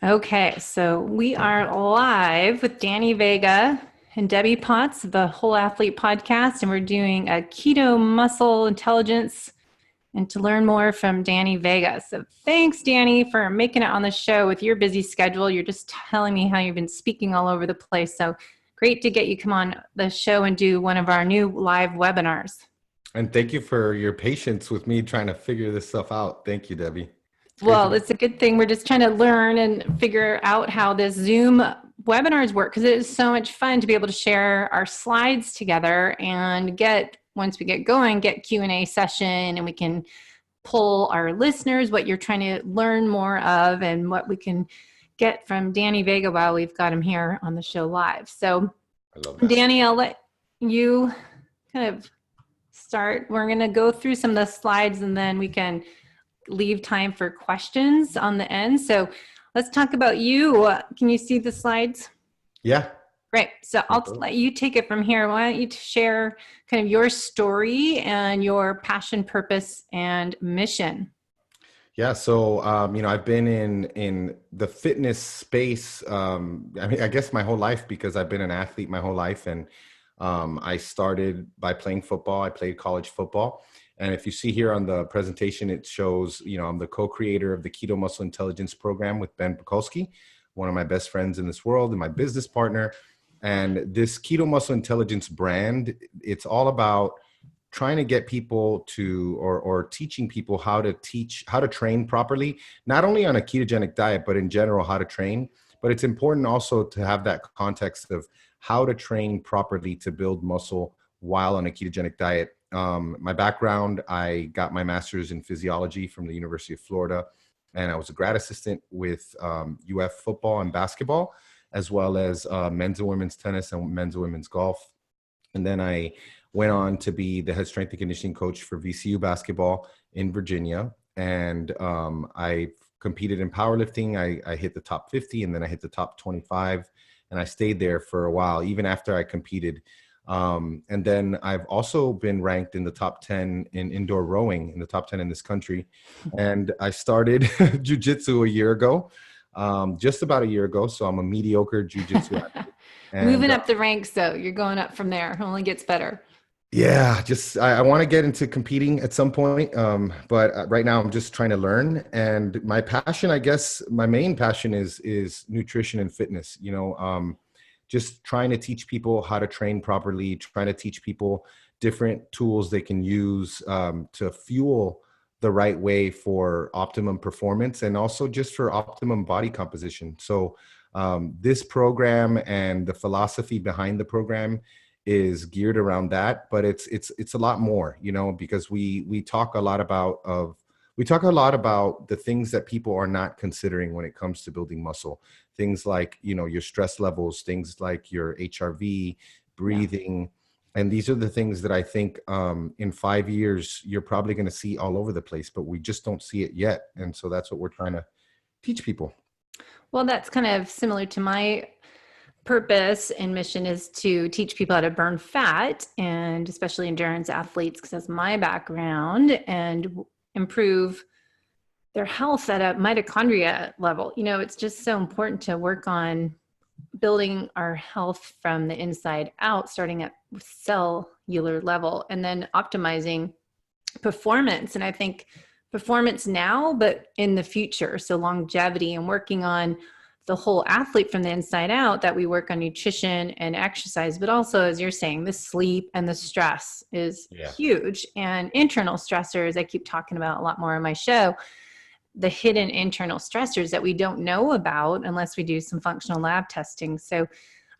Okay, so we are live with Danny Vega and Debbie Potts, the Whole Athlete Podcast, and we're doing a keto muscle intelligence and to learn more from Danny Vega. So thanks, Danny, for making it on the show with your busy schedule. You're just telling me how you've been speaking all over the place. So great to get you come on the show and do one of our new live webinars. And thank you for your patience with me trying to figure this stuff out. Thank you, Debbie. It's great to Well, be. it's a good thing. We're just trying to learn and figure out how this Zoom webinars work because it is so much fun to be able to share our slides together and once we get going, get Q&A session and we can pull our listeners what you're trying to learn more of and what we can get from Danny Vega while we've got him here on the show live. So, I love that. Danny, I'll let you kind of start. We're going to go through some of the slides and then we can leave time for questions on the end. So let's talk about you. Can you see the slides? Yeah. Great. So I'll let you take it from here. Why don't you share kind of your story and your passion, purpose, and mission? Yeah. So, I've been in the fitness space. I guess my whole life because I've been an athlete my whole life. And I started by playing football. I played college football. And if you see here on the presentation, it shows, I'm the co-creator of the Keto Muscle Intelligence Program with Ben Pakulski, one of my best friends in this world and my business partner. And this Keto Muscle Intelligence brand, it's all about trying to get people to, or teaching people how to train properly, not only on a ketogenic diet, but in general, how to train. But it's important also to have that context of how to train properly to build muscle while on a ketogenic diet. My background, I got my master's in physiology from the University of Florida, and I was a grad assistant with UF football and basketball, as well as men's and women's tennis and men's and women's golf. And then I went on to be the head strength and conditioning coach for VCU basketball in Virginia. And I competed in powerlifting. I hit the top 50 and then I hit the top 25. And I stayed there for a while, even after I competed. And then I've also been ranked in the top 10 in indoor rowing, in the top 10 in this country. And I started jujitsu a year ago, just about a year ago. So I'm a mediocre jujitsu athlete. Moving up the ranks, though, you're going up from there. It only gets better. Yeah, I want to get into competing at some point. But right now I'm just trying to learn. And my passion, I guess, my main passion is nutrition and fitness, just trying to teach people how to train properly, trying to teach people different tools they can use to fuel the right way for optimum performance and also just for optimum body composition. So this program and the philosophy behind the program is geared around that, but it's a lot more, because we talk a lot about the things that people are not considering when it comes to building muscle. Things like, your stress levels, things like your HRV, breathing. Yeah. And these are the things that I think in 5 years, you're probably going to see all over the place, but we just don't see it yet. And so that's what we're trying to teach people. Well, that's kind of similar to my purpose and mission is to teach people how to burn fat and especially endurance athletes, because that's my background, and improve their health at a mitochondria level. It's just so important to work on building our health from the inside out, starting at cellular level and then optimizing performance. And I think performance now, but in the future. So longevity and working on the whole athlete from the inside out, that we work on nutrition and exercise, but also, as you're saying, the sleep and the stress is huge. And internal stressors, I keep talking about a lot more on my show, the hidden internal stressors that we don't know about unless we do some functional lab testing. So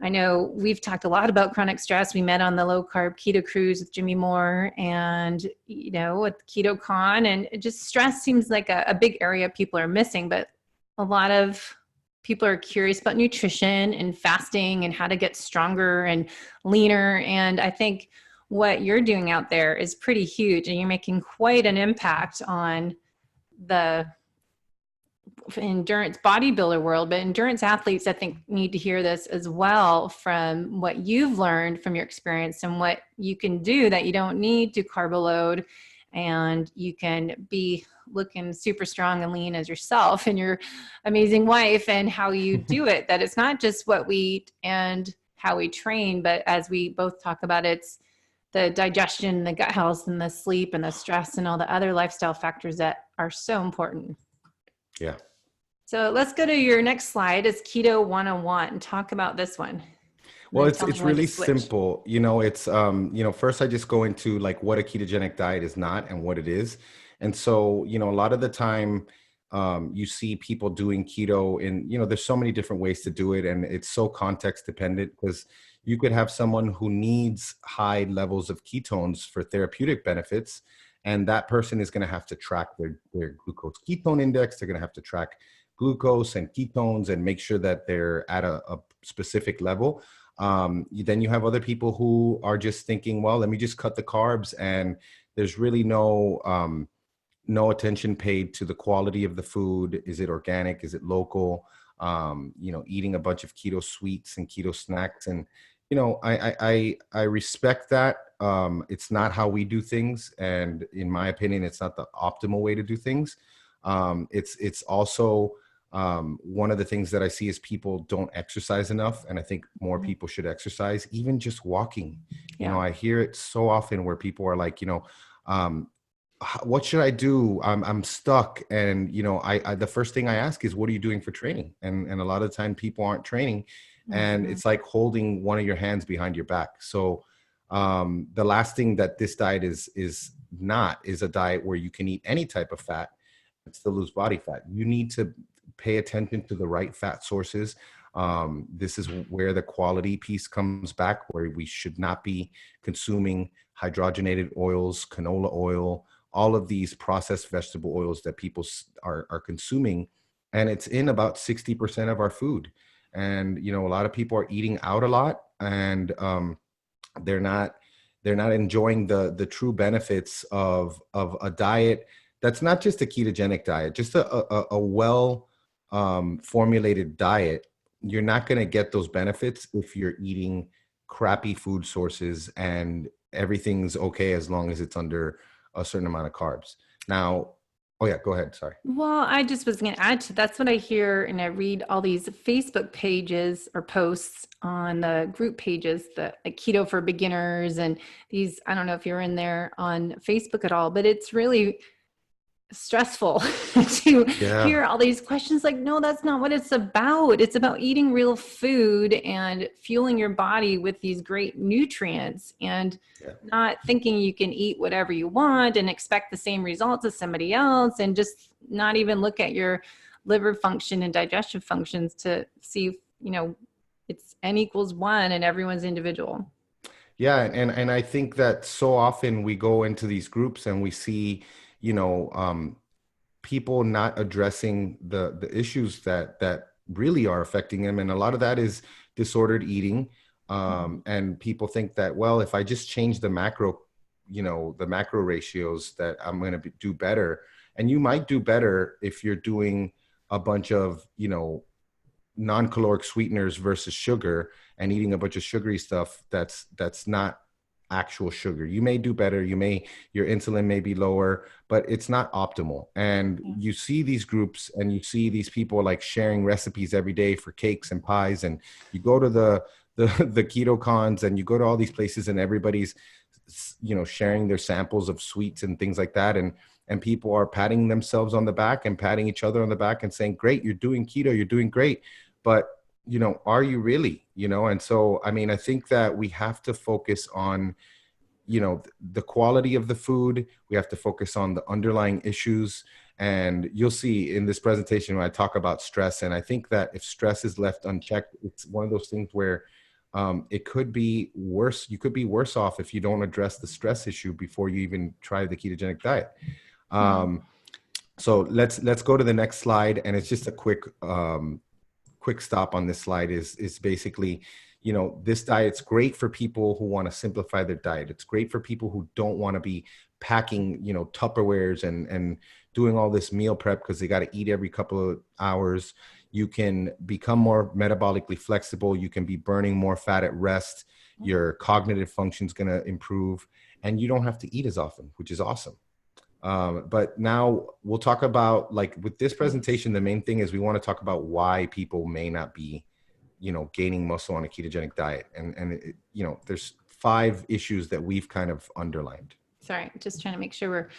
I know we've talked a lot about chronic stress. We met on the low carb keto cruise with Jimmy Moore and, with KetoCon, and just stress seems like a big area people are missing, but a lot of people are curious about nutrition and fasting and how to get stronger and leaner. And I think what you're doing out there is pretty huge, and you're making quite an impact on the endurance bodybuilder world, but endurance athletes, I think, need to hear this as well from what you've learned from your experience and what you can do, that you don't need to carb load and you can be looking super strong and lean as yourself and your amazing wife, and how you do it, that it's not just what we eat and how we train, but as we both talk about, it's the digestion, the gut health, and the sleep and the stress and all the other lifestyle factors that are so important. Yeah. So let's go to your next slide. It's Keto 101. Talk about this one. And Well, then tell me it's when to really switch. simple. It's first I just go into like what a ketogenic diet is not and what it is. And so, a lot of the time you see people doing keto and there's so many different ways to do it, and it's so context dependent, because you could have someone who needs high levels of ketones for therapeutic benefits, and that person is going to have to track their glucose ketone index. They're going to have to track glucose and ketones and make sure that they're at a specific level. Then you have other people who are just thinking, well, let me just cut the carbs, and there's really no attention paid to the quality of the food. Is it organic? Is it local? Eating a bunch of keto sweets and keto snacks. And, I respect that. It's not how we do things. And in my opinion, it's not the optimal way to do things. It's also one of the things that I see is people don't exercise enough. And I think more people should exercise, even just walking. Yeah. I hear it so often where people are like, what should I do? I'm stuck. And, I the first thing I ask is, what are you doing for training? And a lot of the time people aren't training, and it's like holding one of your hands behind your back. So the last thing that this diet is a diet where you can eat any type of fat and still lose body fat. You need to pay attention to the right fat sources. This is where the quality piece comes back, where we should not be consuming hydrogenated oils, canola oil, all of these processed vegetable oils that people are consuming. And it's in about 60% of our food. And, a lot of people are eating out a lot, and they're not enjoying the true benefits of a diet that's not just a ketogenic diet, just a well formulated diet. You're not going to get those benefits if you're eating crappy food sources and everything's okay as long as it's under a certain amount of carbs. Now, oh yeah, go ahead. Sorry. Well, I just was going to add to that's what I hear, and I read all these Facebook pages or posts on the group pages, that like Keto for Beginners, and these, I don't know if you're in there on Facebook at all, but it's really stressful to Yeah. hear all these questions. Like, no, that's not what it's about. It's about eating real food and fueling your body with these great nutrients, and not thinking you can eat whatever you want and expect the same results as somebody else, and just not even look at your liver function and digestion functions to see if, it's N equals 1 and everyone's individual. Yeah. And I think that so often we go into these groups and we see, people not addressing the issues that really are affecting them. And a lot of that is disordered eating. And people think that, well, if I just change the macro ratios, that I'm going to do better. And you might do better if you're doing a bunch of, non-caloric sweeteners versus sugar, and eating a bunch of sugary stuff that's not actual sugar. You may do better. Your insulin may be lower, but it's not optimal. And you see these groups and you see these people like sharing recipes every day for cakes and pies. And you go to the keto cons and you go to all these places, and everybody's, sharing their samples of sweets and things like that. And people are patting themselves on the back and patting each other on the back and saying, great, you're doing keto, you're doing great. But, are you really, And so, I think that we have to focus on, the quality of the food. We have to focus on the underlying issues. And you'll see in this presentation when I talk about stress. And I think that if stress is left unchecked, it's one of those things where it could be worse. You could be worse off if you don't address the stress issue before you even try the ketogenic diet. So let's go to the next slide. And it's just a quick stop on this slide is basically, this diet's great for people who want to simplify their diet. It's great for people who don't want to be packing, Tupperwares and doing all this meal prep because they got to eat every couple of hours. You can become more metabolically flexible. You can be burning more fat at rest. Your cognitive function is going to improve, and you don't have to eat as often, which is awesome. But now we'll talk about, like, with this presentation, the main thing is we want to talk about why people may not be, gaining muscle on a ketogenic diet. And there's 5 issues that we've kind of underlined. Sorry, just trying to make sure we're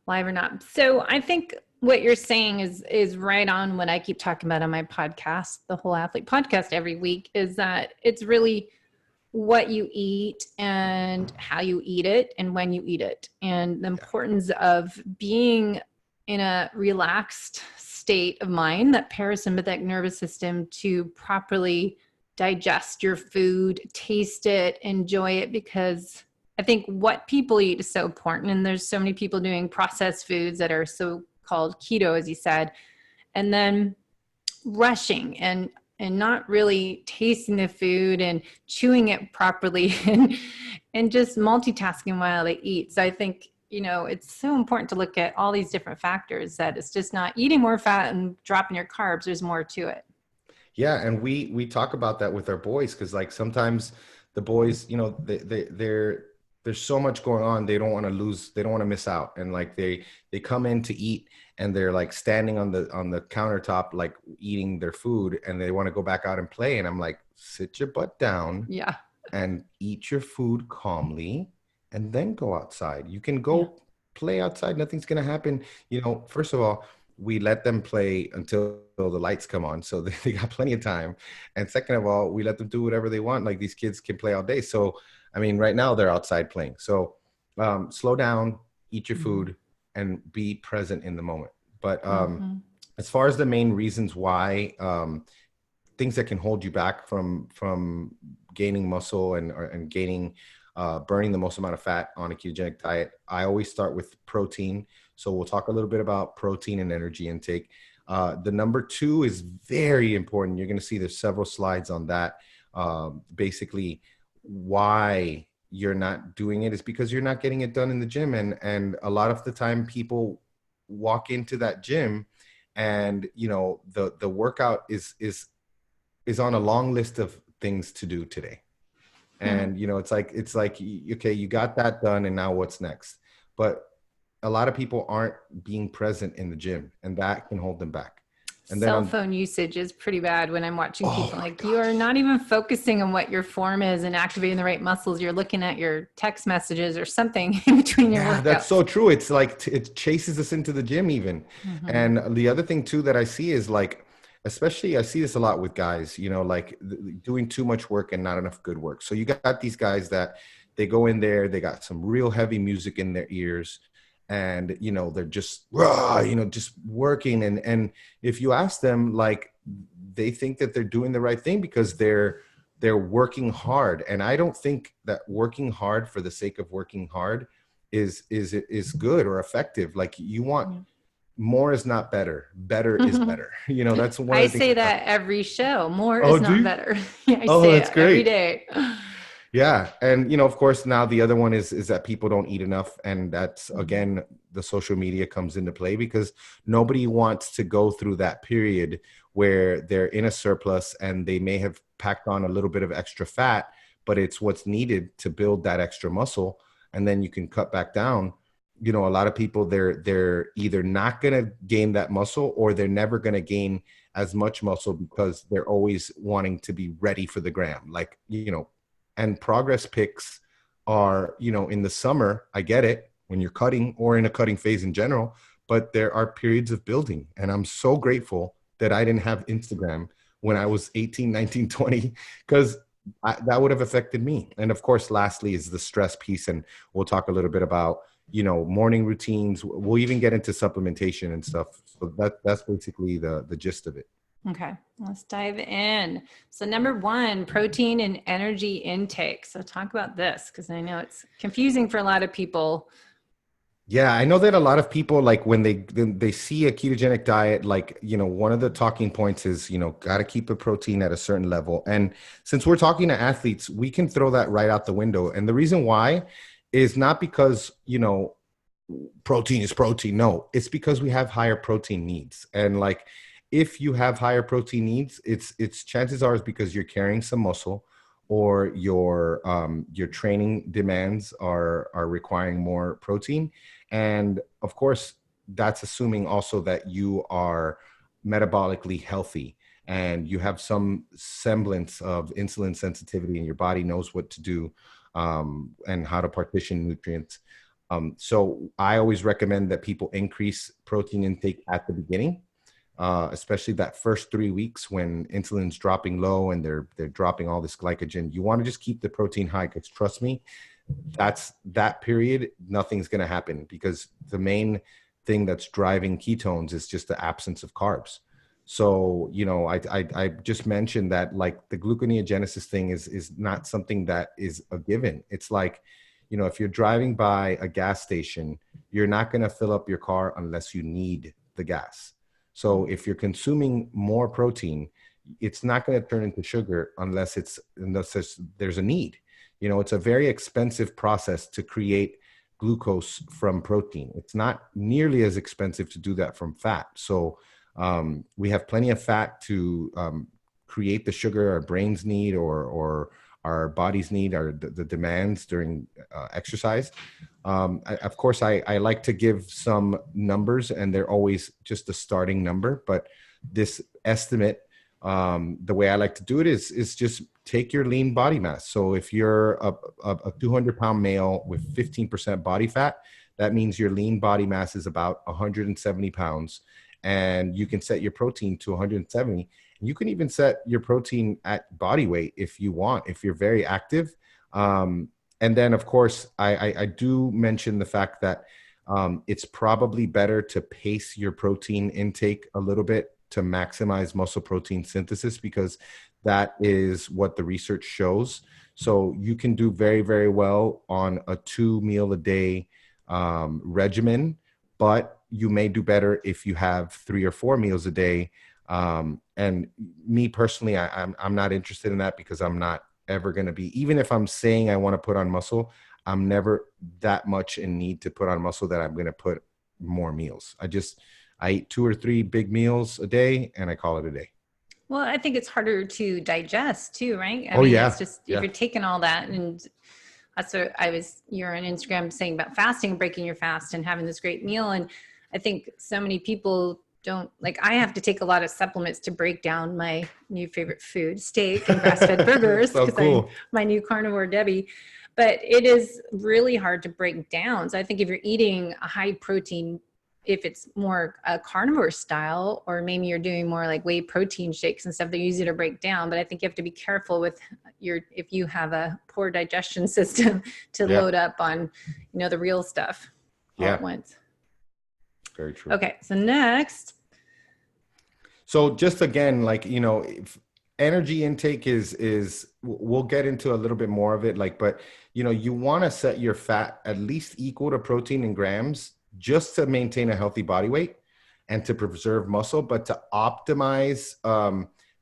live or not. So I think what you're saying is right on what I keep talking about on my podcast, the Whole Athlete podcast every week, is that it's really what you eat and how you eat it and when you eat it, and the importance of being in a relaxed state of mind, that parasympathetic nervous system, to properly digest your food, taste it, enjoy it, because I think what people eat is so important. And there's so many people doing processed foods that are so called keto, as you said, and then rushing and not really tasting the food and chewing it properly and just multitasking while they eat. So I think, it's so important to look at all these different factors, that it's just not eating more fat and dropping your carbs. There's more to it. Yeah. And we talk about that with our boys, because like sometimes the boys, there's so much going on. They don't want to miss out. And like they come in to eat, and they're like standing on the countertop, like eating their food, and they want to go back out and play. And I'm like, sit your butt down, yeah, and eat your food calmly, and then go outside. You can go play outside. Nothing's going to happen. First of all, we let them play until the lights come on. So they got plenty of time. And second of all, we let them do whatever they want. Like, these kids can play all day. So, I mean, right now they're outside playing. So slow down, eat your food, and be present in the moment. But as far as the main reasons why, things that can hold you back from gaining muscle and gaining, burning the most amount of fat on a ketogenic diet, I always start with protein. So we'll talk a little bit about protein and energy intake. The number 2 is very important. You're going to see there's several slides on that. Basically, why you're not doing it is because you're not getting it done in the gym. And a lot of the time people walk into that gym, and the workout is on a long list of things to do today. And it's like okay, you got that done, and now what's next? But a lot of people aren't being present in the gym, and that can hold them back. And then cell phone usage is pretty bad when I'm watching people. Like, you are not even focusing on what your form is and activating the right muscles. You're looking at your text messages or something in between your workouts. That's so true. It's like it chases us into the gym even. And the other thing too that I see is, like, especially I see this a lot with guys, like doing too much work and not enough good work. So you got these guys that they go in there, they got some real heavy music in their ears, and they're just just working, and if you ask them, like, they think that they're doing the right thing because they're working hard. And I don't think that working hard for the sake of working hard is good or effective. Like, you want more is not better. Better is better. That's one I of the things say that every show. More Oh, is do not you? better. I Oh, say that's it great. every day. Yeah. And, of course, now the other one is that people don't eat enough. And that's, again, the social media comes into play, because nobody wants to go through that period where they're in a surplus and they may have packed on a little bit of extra fat, but it's what's needed to build that extra muscle. And then you can cut back down. A lot of people, they're either not going to gain that muscle, or they're never going to gain as much muscle because they're always wanting to be ready for the gram. Like, and progress pics are, in the summer, I get it, when you're cutting or in a cutting phase in general, but there are periods of building. And I'm so grateful that I didn't have Instagram when I was 18, 19, 20, because that would have affected me. And of course, lastly is the stress piece. And we'll talk a little bit about, morning routines. We'll even get into supplementation and stuff. So that's basically the gist of it. Okay, let's dive in. So number 1, protein and energy intake. So talk about this, because I know it's confusing for a lot of people. Yeah, I know that a lot of people, like, when they see a ketogenic diet, like, one of the talking points is, got to keep a protein at a certain level. And since we're talking to athletes, we can throw that right out the window. And the reason why is not because, protein is protein. No, it's because we have higher protein needs. And, like, if you have higher protein needs, it's chances are it's because you're carrying some muscle, or your training demands are requiring more protein. And of course, that's assuming also that you are metabolically healthy and you have some semblance of insulin sensitivity and your body knows what to do, and how to partition nutrients. So I always recommend that people increase protein intake at the beginning, especially that first 3 weeks when insulin's dropping low and they're dropping all this glycogen. You want to just keep the protein high, because trust me, that period, nothing's going to happen, because the main thing that's driving ketones is just the absence of carbs. So, I just mentioned that, like, the gluconeogenesis thing is not something that is a given. It's like, if you're driving by a gas station, you're not going to fill up your car unless you need the gas. So if you're consuming more protein, it's not going to turn into sugar unless there's a need. It's a very expensive process to create glucose from protein. It's not nearly as expensive to do that from fat. So we have plenty of fat to create the sugar our brains need, or our bodies need, or the demands during exercise. Of course, I like to give some numbers, and they're always just a starting number. But this estimate, the way I like to do it is just take your lean body mass. So if you're a 200-pound male with 15% body fat, that means your lean body mass is about 170 pounds. And you can set your protein to 170. You can even set your protein at body weight if you want, if you're very active. And then, of course, I do mention the fact that it's probably better to pace your protein intake a little bit to maximize muscle protein synthesis, because that is what the research shows. So you can do very, very well on a 2-meal-a-day regimen, but you may do better if you have 3 or 4 meals a day. And me personally, I'm not interested in that, because I'm not ever going to be, even if I'm saying I want to put on muscle, I'm never that much in need to put on muscle that I'm going to put more meals. I eat 2 or 3 big meals a day and I call it a day. Well, I think it's harder to digest too, right? I Oh mean, yeah. it's just, if Yeah. you're taking all that, and that's what you're on Instagram saying about fasting, breaking your fast and having this great meal. And I think so many people don't, like, I have to take a lot of supplements to break down my new favorite food, steak and grass-fed burgers, So because cool. I'm my new carnivore Debbie. But it is really hard to break down. So I think if you're eating a high protein, if it's more a carnivore style, or maybe you're doing more like whey protein shakes and stuff, they're easy to break down. But I think you have to be careful with if you have a poor digestion system, to load up on, the real stuff all at once. Very true. Okay. So next. So just again, like, if energy intake is, we'll get into a little bit more of it, like, but you want to set your fat at least equal to protein in grams, just to maintain a healthy body weight and to preserve muscle. But to optimize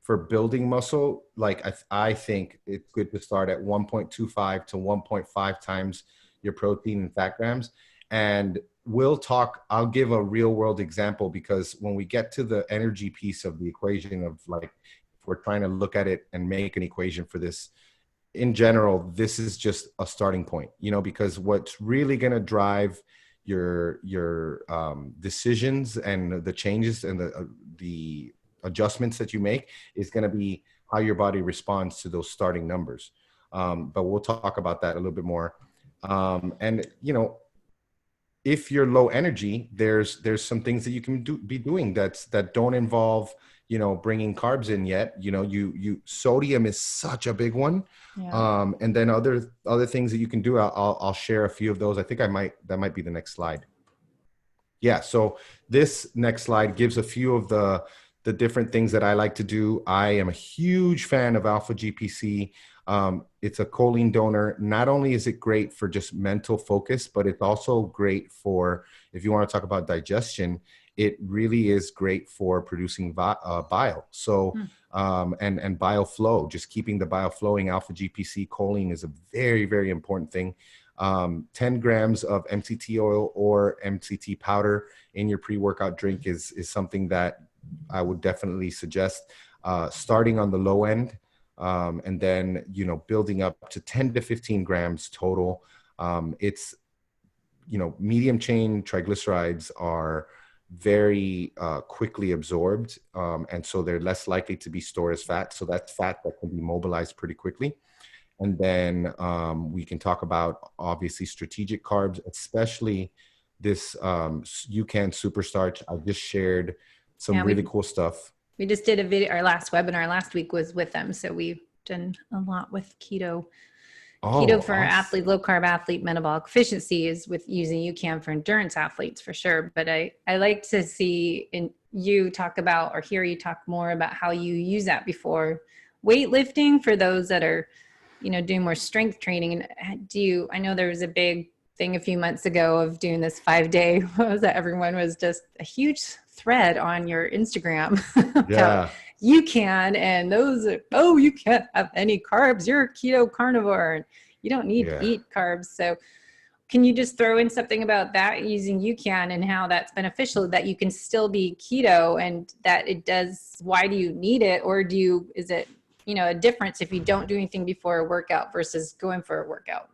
for building muscle, like, I think it's good to start at 1.25 to 1.5 times your protein and fat grams. And I'll give a real world example, because when we get to the energy piece of the equation of, like, if we're trying to look at it and make an equation for this, in general, this is just a starting point, because what's really going to drive your decisions and the changes and the adjustments that you make is going to be how your body responds to those starting numbers. But we'll talk about that a little bit more. And if you're low energy, there's some things that you can be doing that don't involve bringing carbs in yet. Sodium is such a big one. Yeah. And then other things that you can do, I'll share a few of those. I think that might be the next slide. Yeah. So this next slide gives a few of the different things that I like to do. I am a huge fan of alpha GPC. It's a choline donor. Not only is it great for just mental focus, but it's also great for, if you want to talk about digestion, it really is great for producing bile. So, and bile flow, just keeping the bile flowing. Alpha GPC choline is a very, very important thing. 10 grams of MCT oil or MCT powder in your pre-workout drink is something that I would definitely suggest, starting on the low end. And then, building up to 10 to 15 grams total. It's, medium chain triglycerides are very quickly absorbed. And so they're less likely to be stored as fat. So that's fat that can be mobilized pretty quickly. And then we can talk about obviously strategic carbs, especially this UCAN Superstarch. I just shared some Yeah, really cool stuff. we just did a video. Our last webinar last week was with them, so we've done a lot with keto. Keto Oh, for awesome. athlete, low carb athlete, metabolic efficiency is with using UCAN for endurance athletes for sure. But I like to see you talk about or hear you talk more about how you use that before weightlifting for those that are, doing more strength training. And I know there was a big thing a few months ago of doing this 5-day, what was that? Everyone was just a huge thread on your Instagram about Yeah. UCAN and those, oh, you can't have any carbs. You're a keto carnivore. You don't need to Yeah. eat carbs. So can you just throw in something about that using UCAN and how that's beneficial, that you can still be keto and that it does, why do you need it? Or is it, a difference if you don't do anything before a workout versus going for a workout?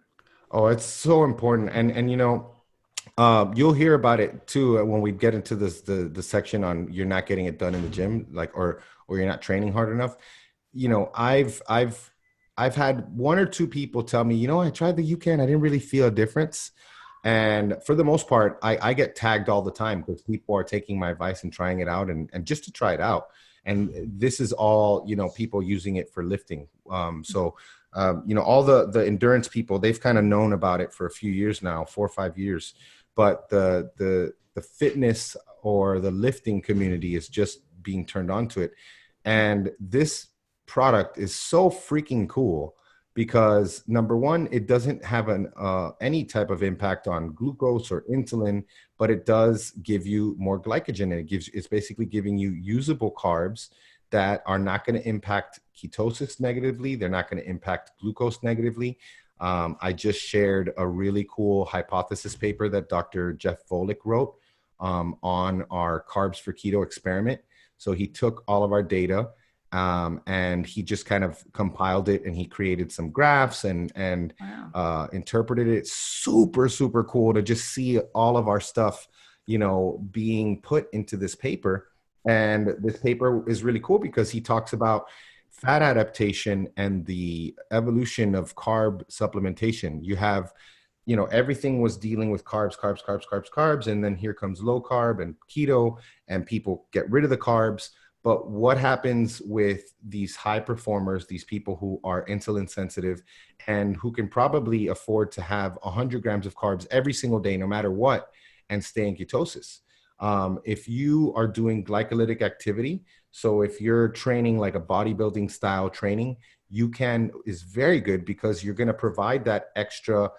Oh, it's so important. And you'll hear about it too when we get into the section on you're not getting it done in the gym, like or you're not training hard enough. I've had one or two people tell me, I tried the UCAN, I didn't really feel a difference. And for the most part, I get tagged all the time because people are taking my advice and trying it out and just to try it out. And this is all, people using it for lifting. All the endurance people, they've kind of known about it for a few years now, 4 or 5 years. But the fitness or the lifting community is just being turned on to it. And this product is so freaking cool because number one, it doesn't have any type of impact on glucose or insulin, but it does give you more glycogen. And it's basically giving you usable carbs that are not going to impact ketosis negatively. They're not going to impact glucose negatively. I just shared a really cool hypothesis paper that Dr. Jeff Volek wrote on our carbs for keto experiment. So he took all of our data and he just kind of compiled it and he created some graphs and Wow. interpreted it. Super, super cool to just see all of our stuff, being put into this paper. And this paper is really cool because he talks about fat adaptation and the evolution of carb supplementation. You have, everything was dealing with carbs, carbs, carbs, carbs, carbs. And then here comes low carb and keto, and people get rid of the carbs. But what happens with these high performers, these people who are insulin sensitive and who can probably afford to have 100 grams of carbs every single day, no matter what, and stay in ketosis? If you are doing glycolytic activity, so if you're training like a bodybuilding style training, UCAN is very good because you're going to provide that extra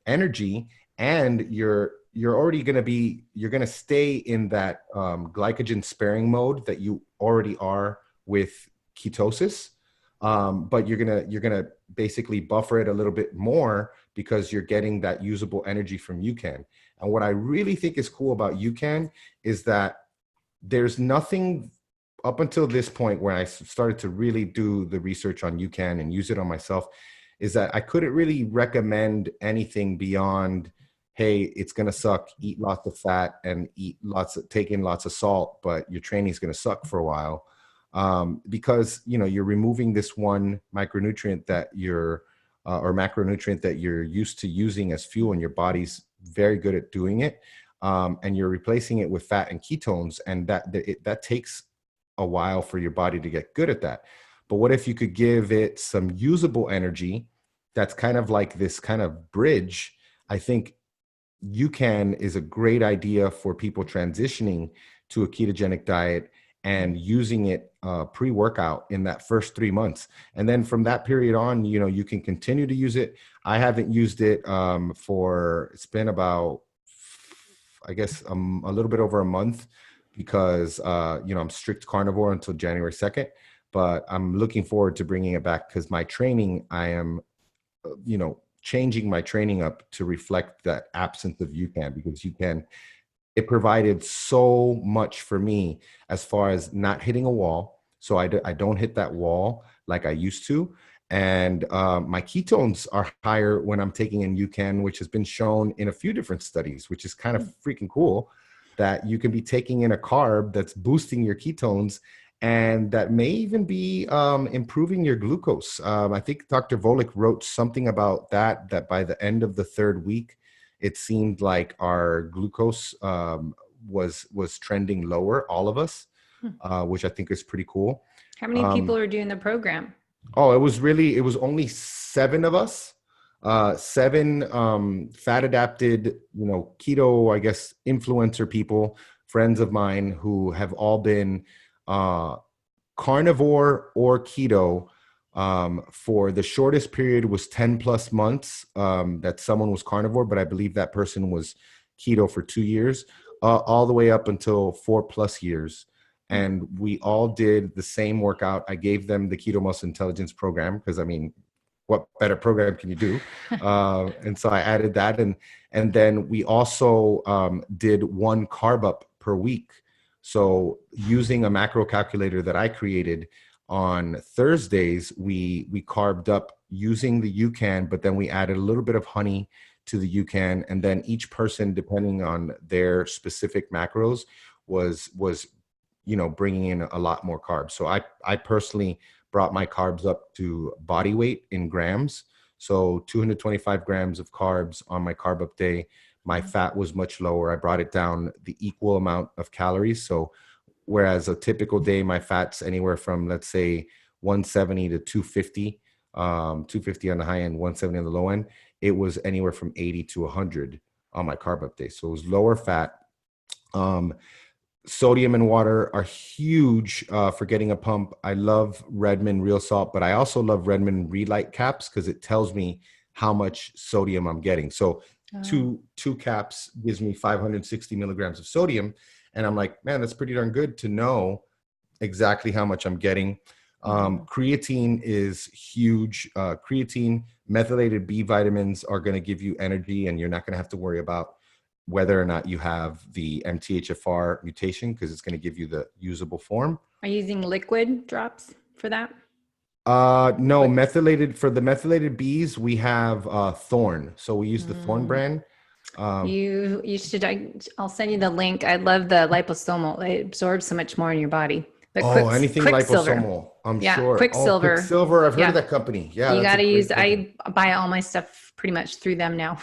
energy, and you're already going to you're going to stay in that glycogen sparing mode that you already are with ketosis. But you're gonna basically buffer it a little bit more because you're getting that usable energy from UCAN. And what I really think is cool about UCAN is that there's nothing up until this point where I started to really do the research on UCAN and use it on myself, is that I couldn't really recommend anything beyond, hey, it's going to suck, eat lots of fat and take in lots of salt, but your training is going to suck for a while. Because, you're removing this one micronutrient that or macronutrient that you're used to using as fuel, and your body's very good at doing it. And you're replacing it with fat and ketones, and that takes a while for your body to get good at that. But what if you could give it some usable energy that's kind of like this kind of bridge? I think UCAN is a great idea for people transitioning to a ketogenic diet and using it pre-workout in that first 3 months. And then from that period on, you can continue to use it. I haven't used it it's been about, I guess, a little bit over a month because, I'm strict carnivore until January 2nd, but I'm looking forward to bringing it back because my training, I am, changing my training up to reflect that absence of UCAN, because it provided so much for me as far as not hitting a wall. So I don't hit that wall like I used to. And my ketones are higher when I'm taking in UCAN, which has been shown in a few different studies, which is kind of freaking cool, that you can be taking in a carb that's boosting your ketones and that may even be improving your glucose. I think Dr. Volek wrote something about that by the end of the third week, it seemed like our glucose was trending lower, all of us, which I think is pretty cool. How many people are doing the program? Oh, it was only 7 of us, 7 fat adapted, keto, I guess, influencer people, friends of mine who have all been carnivore or keto for the shortest period was 10 plus months that someone was carnivore, but I believe that person was keto for 2 years, all the way up until 4+ years. And we all did the same workout. I gave them the Keto Muscle Intelligence program because, I mean, what better program can you do? And so I added that. And then we also did 1 carb up per week. So using a macro calculator that I created on Thursdays, we carved up using the UCAN, but then we added a little bit of honey to the UCAN. And then each person, depending on their specific macros, was bringing in a lot more carbs. So I personally brought my carbs up to body weight in grams. So 225 grams of carbs on my carb up day. My fat was much lower. I brought it down the equal amount of calories. So whereas a typical day, my fat's anywhere from, let's say, 170 to 250, 250 on the high end, 170 on the low end, it was anywhere from 80 to 100 on my carb up day. So it was lower fat. Sodium and water are huge for getting a pump. I love Redmond Real Salt, but I also love Redmond Relight caps because it tells me how much sodium I'm getting. So two caps gives me 560 milligrams of sodium. And I'm like, man, that's pretty darn good to know exactly how much I'm getting. Creatine is huge. Creatine, methylated B vitamins are going to give you energy, and you're not going to have to worry about whether or not you have the MTHFR mutation, because it's going to give you the usable form. Are you using liquid drops for that? No, for the methylated Bs, we have Thorn. So we use the Thorn brand. You should, I'll send you the link. I love the liposomal. It absorbs so much more in your body. But anything Quicksilver. liposomal, I'm sure. Quicksilver. Quicksilver. I've heard of that company. Yeah. You got to use, I buy all my stuff pretty much through them now.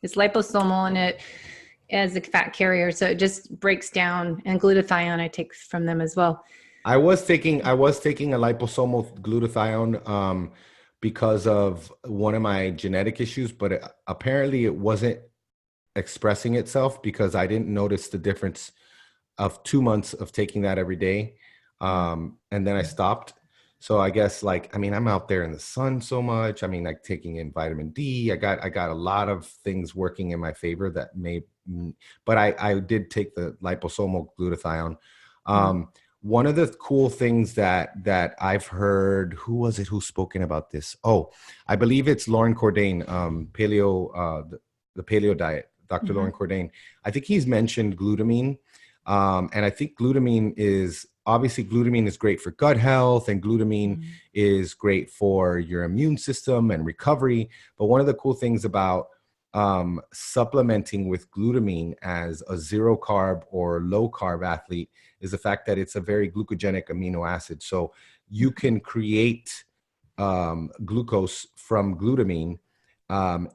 It's liposomal and it as a fat carrier. So it just breaks down, and glutathione I take from them as well. I was taking a liposomal glutathione because of one of my genetic issues, but apparently it wasn't expressing itself because I didn't notice the difference of 2 months of taking that every day. And then I stopped. So I guess I'm out there in the sun so much. Taking in vitamin D. I got a lot of things working in my favor that but I did take the liposomal glutathione. One of the cool things that I've heard, who was it who spoken about this? Oh, I believe it's Lauren Cordain, the paleo diet, Dr. Lauren Cordain. I think he's mentioned glutamine. And I think glutamine is great for gut health, and glutamine is great for your immune system and recovery. But one of the cool things about supplementing with glutamine as a 0 carb or low carb athlete is the fact that it's a very glucogenic amino acid. So you can create glucose from glutamine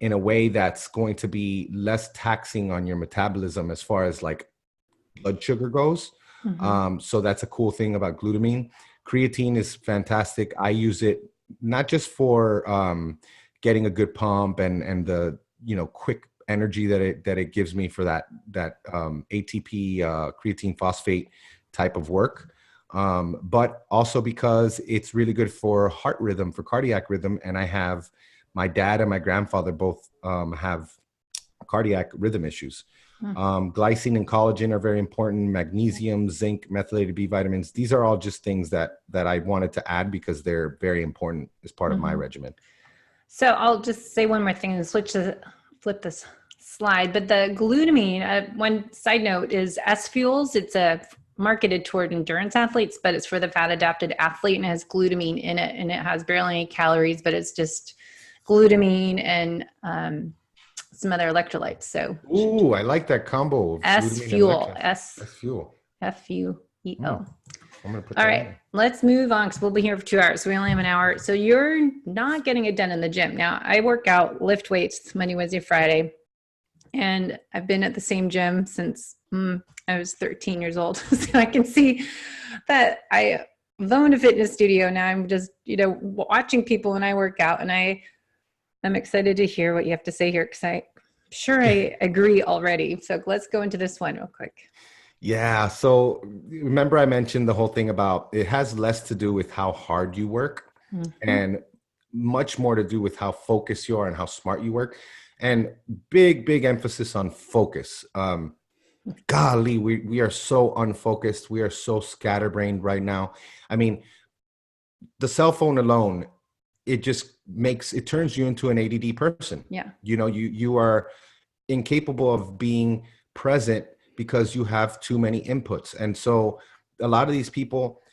in a way that's going to be less taxing on your metabolism as far as blood sugar goes. So that's a cool thing about glutamine. Creatine is fantastic. I use it not just for getting a good pump and the quick energy that it gives me for that ATP creatine phosphate type of work, but also because it's really good for heart rhythm, for cardiac rhythm. And I have my dad and my grandfather both have cardiac rhythm issues. Glycine and collagen are very important. Magnesium, zinc, methylated B vitamins. These are all just things that I wanted to add because they're very important as part of my regimen. So I'll just say one more thing and flip this slide. But the glutamine, one side note is S Fuels. It's a marketed toward endurance athletes, but it's for the fat adapted athlete and it has glutamine in it, and it has barely any calories, but it's just glutamine and some other electrolytes. So Ooh, I like that combo of S glutamine and fuel, lectins. S That's fuel. F U E Hmm. L. I'm gonna put All that right, in. let's move on because we'll be here for 2 hours. So we only have an hour. So you're not getting it done in the gym. Now, I work out, lift weights Monday, Wednesday, Friday, and I've been at the same gym since I was 13 years old. So I can see that I've owned a fitness studio. Now I'm just, watching people when I work out, and I'm excited to hear what you have to say here because I'm sure I agree already. So let's go into this one real quick. Yeah. So remember, I mentioned the whole thing about it has less to do with how hard you work Mm-hmm. and much more to do with how focused you are and how smart you work. And big emphasis on focus. Golly, we are so unfocused. We are so scatterbrained right now. I mean, the cell phone alone, it turns you into an ADD person. Yeah. You are incapable of being present because you have too many inputs. And so a lot of these people,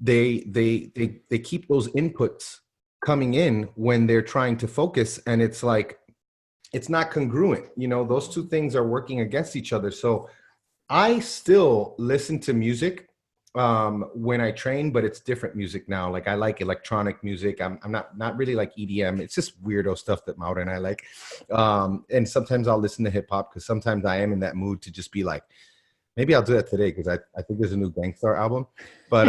they keep those inputs coming in when they're trying to focus, and it's like it's not congruent. Those two things are working against each other. So I still listen to music when I train, but it's different music now. Like I like electronic music. I'm not really like EDM. It's just weirdo stuff that Maura and I like. And sometimes I'll listen to hip hop because sometimes I am in that mood to just be like, maybe I'll do that today because I think there's a new Gangstar album. But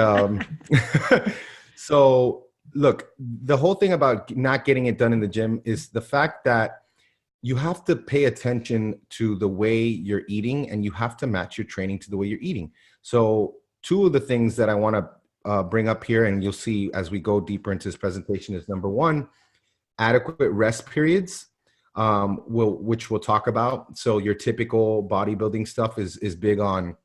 so look, the whole thing about not getting it done in the gym is the fact that you have to pay attention to the way you're eating, and you have to match your training to the way you're eating. So two of the things that I want to bring up here, and you'll see as we go deeper into this presentation, is number one, adequate rest periods, which we'll talk about. So your typical bodybuilding stuff is big on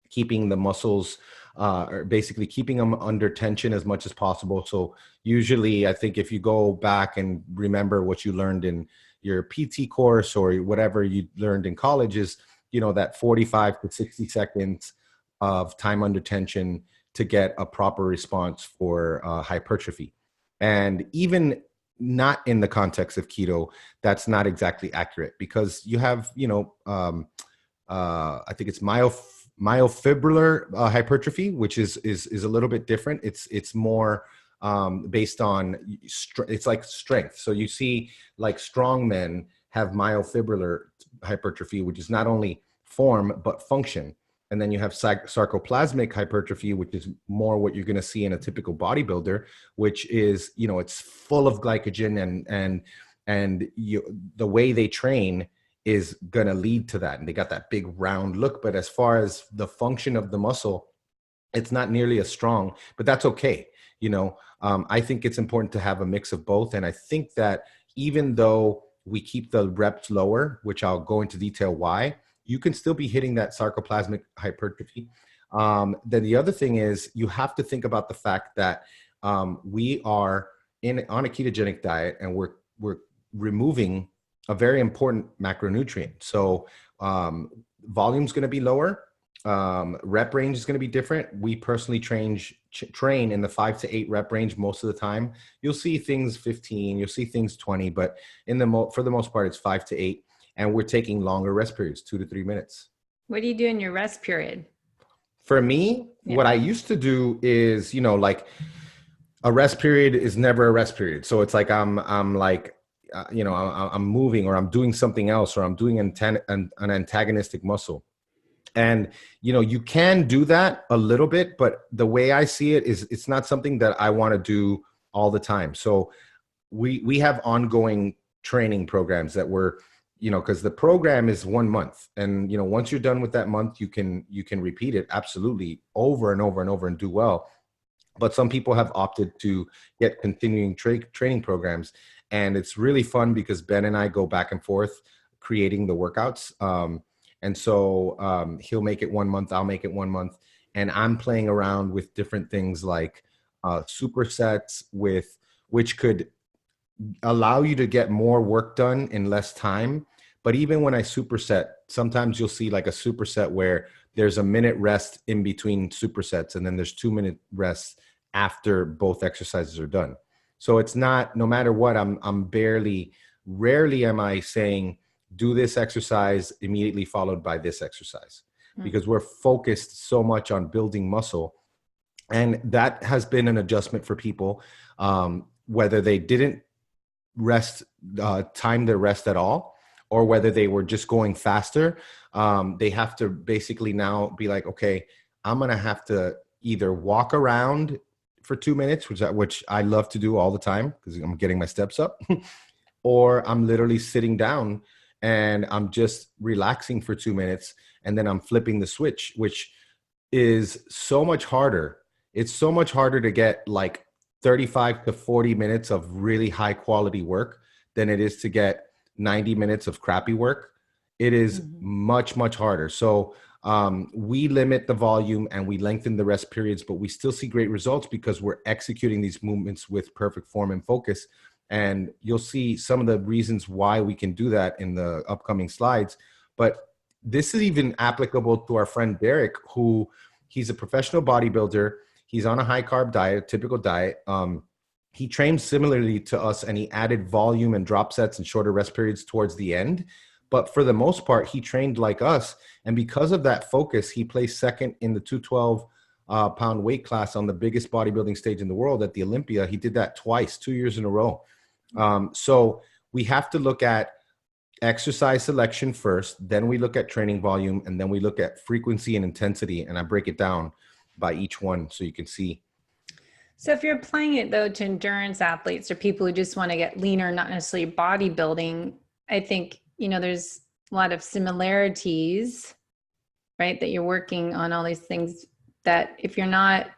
keeping the muscles, or basically keeping them under tension as much as possible. So usually, I think if you go back and remember what you learned in your PT course or whatever you learned in college is, that 45 to 60 seconds of time under tension to get a proper response for hypertrophy. And even not in the context of keto, that's not exactly accurate because you have, I think it's myofibrillar hypertrophy, which is a little bit different. It's more based on it's like strength. So you see, like strong men have myofibrillar hypertrophy, which is not only form but function. And then you have sarcoplasmic hypertrophy, which is more what you're going to see in a typical bodybuilder, which is it's full of glycogen and the way they train is going to lead to that. And they got that big round look. But as far as the function of the muscle, it's not nearly as strong, but that's okay. I think it's important to have a mix of both. And I think that even though we keep the reps lower, which I'll go into detail why, you can still be hitting that sarcoplasmic hypertrophy. Then the other thing is you have to think about the fact that we are on a ketogenic diet, and we're removing a very important macronutrient. So volume's going to be lower. Rep range is going to be different. We personally train in the 5 to 8 rep range most of the time. You'll see things 15, you'll see things 20, but for the most part, it's 5 to 8. And we're taking longer rest periods, 2 to 3 minutes. What do you do in your rest period? For me, what I used to do is, like a rest period is never a rest period. So it's like I'm like, I'm moving, or I'm doing something else, or I'm doing an antagonistic muscle. And, you can do that a little bit, but the way I see it is it's not something that I want to do all the time. So we have ongoing training programs that we're, because the program is 1 month. And, once you're done with that month, you can repeat it absolutely over and over and over and do well. But some people have opted to get continuing training programs. And it's really fun because Ben and I go back and forth creating the workouts. And so he'll make it 1 month, I'll make it 1 month. And I'm playing around with different things like supersets, which could allow you to get more work done in less time. But even when I superset, sometimes you'll see like a superset where there's a minute rest in between supersets, and then there's 2-minute rests after both exercises are done. So it's not, no matter what, rarely am I saying, do this exercise immediately followed by this exercise, because we're focused so much on building muscle. And that has been an adjustment for people, whether they didn't time their rest at all, or whether they were just going faster. They have to basically now be like, okay, I'm going to have to either walk around for 2 minutes, which I love to do all the time because I'm getting my steps up, or I'm literally sitting down and I'm just relaxing for 2 minutes, and then I'm flipping the switch, which is so much harder. It's so much harder to get like 35 to 40 minutes of really high quality work than it is to get 90 minutes of crappy work. It is much, much harder. So we limit the volume and we lengthen the rest periods, but we still see great results because we're executing these movements with perfect form and focus. And you'll see some of the reasons why we can do that in the upcoming slides. But this is even applicable to our friend Derek, who he's a professional bodybuilder. He's on a high carb diet, typical diet. He trained similarly to us, and he added volume and drop sets and shorter rest periods towards the end. But for the most part, he trained like us. And because of that focus, he placed second in the 212 pound weight class on the biggest bodybuilding stage in the world at the Olympia. He did that twice, 2 years in a row. So we have to look at exercise selection first, then we look at training volume, and then we look at frequency and intensity. And I break it down by each one so you can see. So if you're applying it though to endurance athletes or people who just want to get leaner, not necessarily bodybuilding, I think, there's a lot of similarities, right? That you're working on all these things that if you're not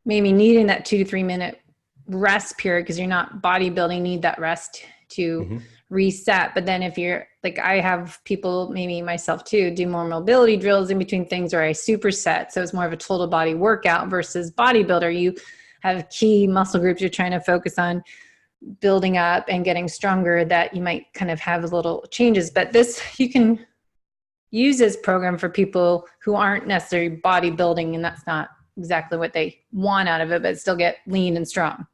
maybe needing that 2 to 3 minute rest period, because you're not bodybuilding, need that rest to reset. But then if you're like, I have people, maybe myself too, do more mobility drills in between things, or I superset. So it's more of a total body workout versus bodybuilder. You have key muscle groups you're trying to focus on building up and getting stronger, that you might kind of have little changes. But this, you can use this program for people who aren't necessarily bodybuilding, and that's not exactly what they want out of it, but still get lean and strong.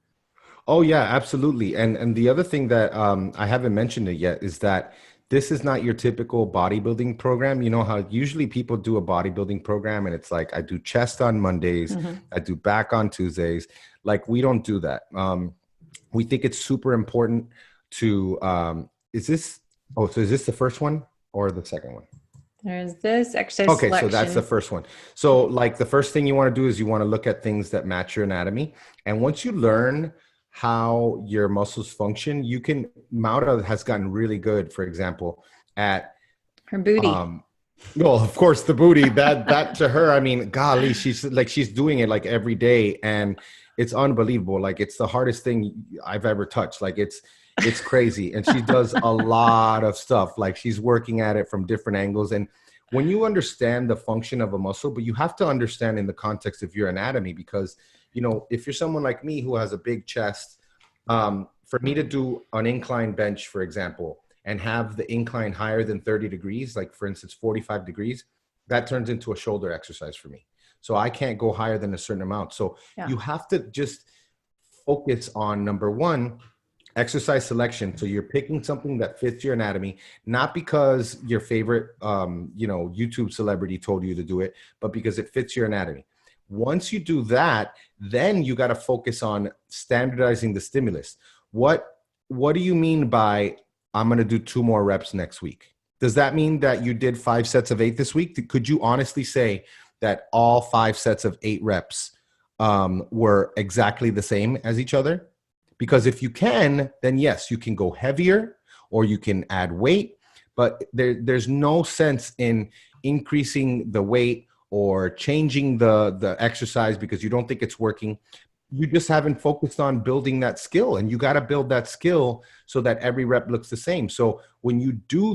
Oh yeah, absolutely. And the other thing that I haven't mentioned it yet is that this is not your typical bodybuilding program. You know how usually people do a bodybuilding program and it's like, I do chest on Mondays, I do back on Tuesdays. Like, we don't do that. We think it's super important to, is this the first one or the second one? There's this exercise Okay, selection. so that's the first one. So like the first thing you want to do is you want to look at things that match your anatomy. And once you learn how your muscles function, you can, Maura has gotten really good, for example, at her booty. Well, of course, the booty, that to her, I mean, golly, she's doing it like every day, and it's unbelievable. Like, it's the hardest thing I've ever touched. Like, it's crazy. And she does a lot of stuff. Like, she's working at it from different angles. And when you understand the function of a muscle, but you have to understand in the context of your anatomy, because, if you're someone like me who has a big chest, for me to do an incline bench, for example, and have the incline higher than 30 degrees, like for instance, 45 degrees, that turns into a shoulder exercise for me. So I can't go higher than a certain amount. So you have to just focus on, number one, exercise selection. So you're picking something that fits your anatomy, not because your favorite, YouTube celebrity told you to do it, but because it fits your anatomy. Once you do that, then you got to focus on standardizing the stimulus. What do you mean by, I'm going to do 2 more reps next week? Does that mean that you did 5 sets of 8 this week? Could you honestly say that all 5 sets of 8 reps were exactly the same as each other? Because if you can, then yes, you can go heavier or you can add weight, but there's no sense in increasing the weight or changing the exercise because you don't think it's working. You just haven't focused on building that skill, and you got to build that skill so that every rep looks the same. So when you do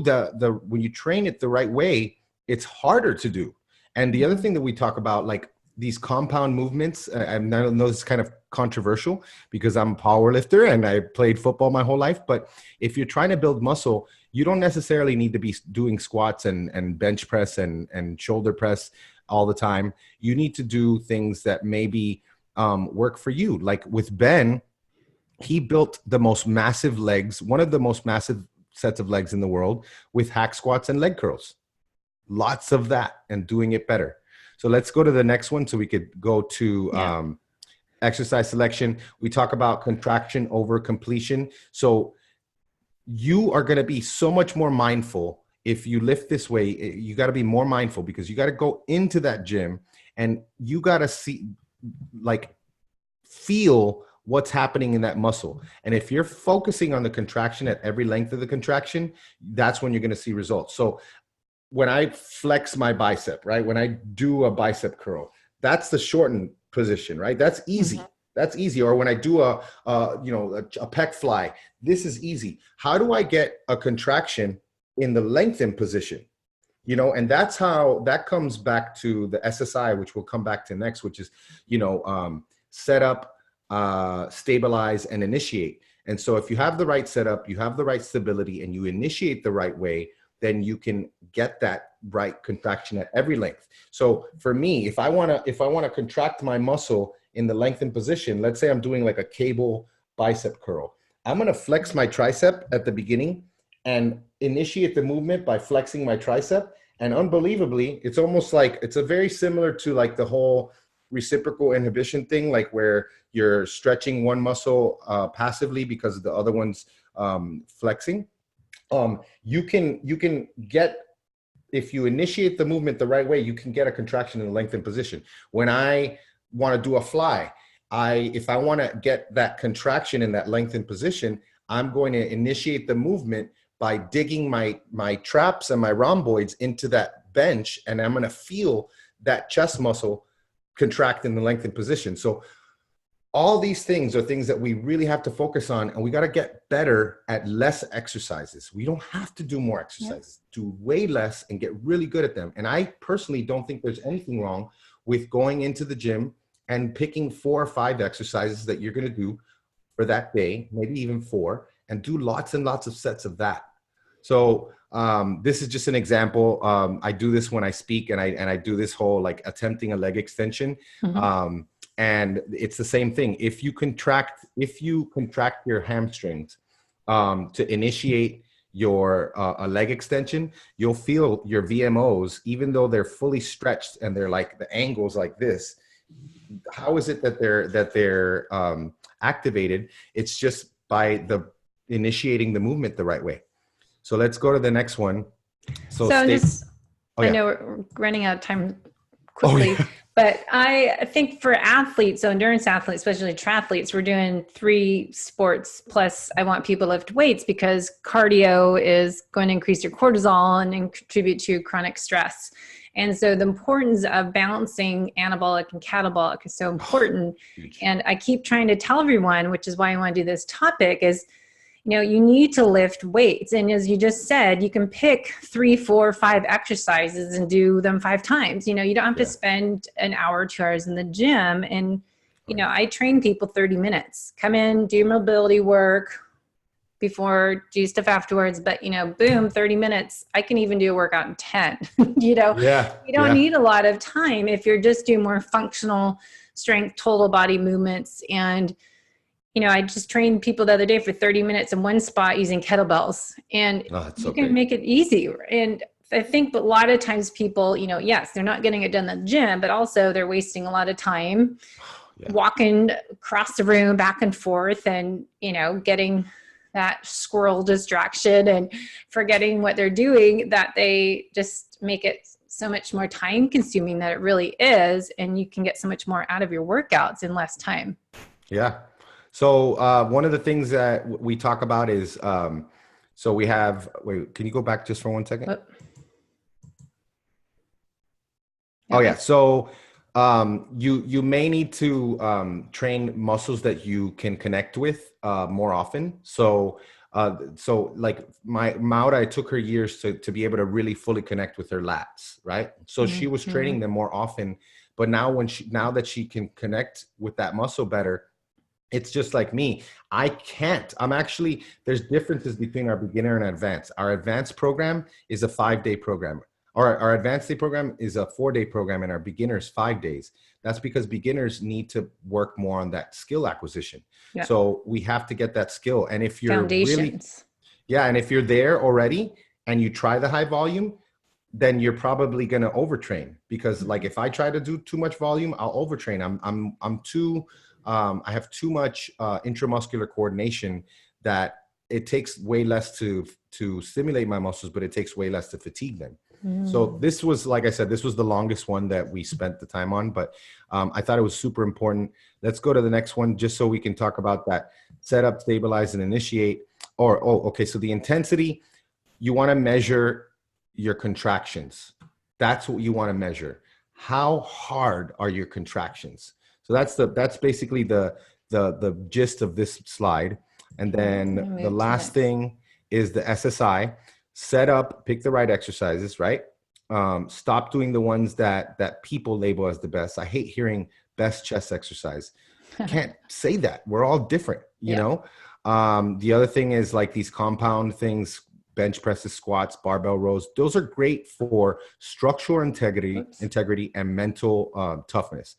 when you train it the right way, it's harder to do. And the other thing that we talk about, like these compound movements, I know this is kind of controversial because I'm a power lifter and I played football my whole life, but if you're trying to build muscle, You don't necessarily need to be doing squats and bench press and shoulder press all the time. You need to do things that maybe work for you. Like with Ben, he built the most massive legs, one of the most massive sets of legs in the world, with hack squats and leg curls. Lots of that, and doing it better. So let's go to the next one so we could go to exercise selection. We talk about contraction over completion. So you are going to be so much more mindful if you lift this way. You got to be more mindful because you got to go into that gym and you got to see, like, feel what's happening in that muscle. And if you're focusing on the contraction at every length of the contraction, that's when you're going to see results. So when I flex my bicep, right, when I do a bicep curl, that's the shortened position, right? That's easy. Mm-hmm. That's easy. Or when I do a pec fly, this is easy. How do I get a contraction in the lengthened position? You know, and that's how that comes back to the SSI, which we'll come back to next, which is, set up, stabilize, and initiate. And so if you have the right setup, you have the right stability, and you initiate the right way, then you can get that right contraction at every length. So for me, if I want to contract my muscle in the lengthened position, let's say I'm doing like a cable bicep curl, I'm going to flex my tricep at the beginning and initiate the movement by flexing my tricep. And unbelievably, it's almost like, it's a very similar to like the whole reciprocal inhibition thing, like where you're stretching one muscle passively because the other one's flexing. You can get, if you initiate the movement the right way, you can get a contraction in the lengthened position. When I want to do a fly, if I want to get that contraction in that lengthened position, I'm going to initiate the movement by digging my traps and my rhomboids into that bench, and I'm going to feel that chest muscle contract in the lengthened position. So all these things are things that we really have to focus on, and we got to get better at less exercises. We don't have to do more exercises. Do way less and get really good at them. And I personally don't think there's anything wrong with going into the gym and picking 4 or 5 exercises that you're going to do for that day, maybe even 4, and do lots and lots of sets of that. So this is just an example. I do this when I speak, and I do this whole like attempting a leg extension. Mm-hmm. And it's the same thing. If you contract your hamstrings to initiate your a leg extension, you'll feel your VMOs, even though they're fully stretched and they're like the angles like this. How is it that they're activated? It's just by the initiating the movement the right way. So let's go to the next one. I know we're running out of time quickly. But I think for athletes, so endurance athletes, especially triathletes, we're doing 3 sports. Plus, I want people to lift weights because cardio is going to increase your cortisol and contribute to chronic stress. And so the importance of balancing anabolic and catabolic is so important. And I keep trying to tell everyone, which is why I want to do this topic, is you need to lift weights. And as you just said, you can pick 3, 4, 5 exercises and do them 5 times. You don't have to spend an hour, 2 hours in the gym. And, I train people 30 minutes. Come in, do your mobility work before, do stuff afterwards. But, boom, 30 minutes. I can even do a workout in 10. You don't need a lot of time if you're just doing more functional strength, total body movements. And I just trained people the other day for 30 minutes in one spot using kettlebells, and you can make it easy. And I think, but a lot of times people, yes, they're not getting it done in the gym, but also they're wasting a lot of time walking across the room back and forth and, getting that squirrel distraction and forgetting what they're doing, that they just make it so much more time consuming than it really is. And you can get so much more out of your workouts in less time. Yeah. So one of the things that we talk about is, so we have, wait, can you go back just for 1 second? Okay. Oh yeah. So you may need to train muscles that you can connect with more often. So like Maura, it took her years to be able to really fully connect with her lats, right? So she was training them more often, but now that she can connect with that muscle better, It's just like me. I can't. I'm actually, there's differences between our beginner and advanced. Our advanced program is a 5-day program. Our advanced day program is a 4-day program, and our beginners 5 days. That's because beginners need to work more on that skill acquisition. Yeah. So we have to get that skill. And if you're really, Foundations. yeah, and if you're there already and you try the high volume, then you're probably going to overtrain, because like if I try to do too much volume, I'll overtrain. I'm too I have too much intramuscular coordination that it takes way less to stimulate my muscles, but it takes way less to fatigue them. So this was, like I said, this was the longest one that we spent the time on, but I thought it was super important. Let's go to the next one just so we can talk about that: set up, stabilize, and initiate. Okay. So the intensity, you want to measure your contractions. That's what you want to measure. How hard are your contractions? So that's basically the gist of this slide. And then the last thing is the SSI. Set up, pick the right exercises, right? Stop doing the ones that people label as the best. I hate hearing best chest exercise. Can't say that. We're all different, you know? The other thing is like these compound things, bench presses, squats, barbell rows. Those are great for structural integrity and mental toughness.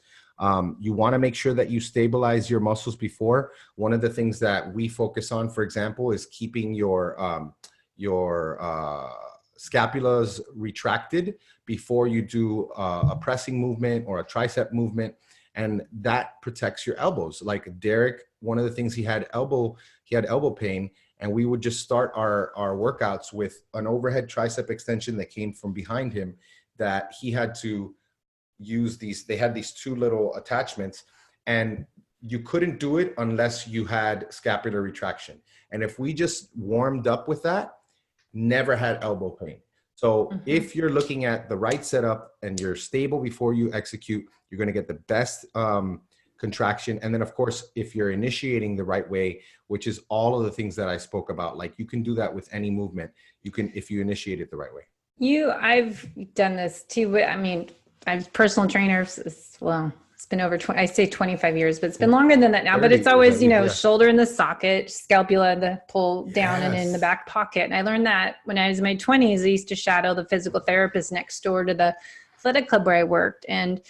You want to make sure that you stabilize your muscles before. One of the things that we focus on, for example, is keeping your scapulas retracted before you do a pressing movement or a tricep movement. And that protects your elbows. Like Derek, one of the things he had elbow pain, and we would just start our workouts with an overhead tricep extension that came from behind him, that he had to use they had these two little attachments, and you couldn't do it unless you had scapular retraction. And if we just warmed up with that, never had elbow pain. So if you're looking at the right setup and you're stable before you execute, you're going to get the best contraction. And then of course, if you're initiating the right way, which is all of the things that I spoke about, like you can do that with any movement. You can, if you initiate it the right way. I've done this too. I mean, I'm a personal trainer. Well, it's been over 20, I say 25 years, but it's been longer than that now, but it's always, shoulder in the socket, scapula, the pull down and in the back pocket. And I learned that when I was in my 20s. I used to shadow the physical therapist next door to the athletic club where I worked, and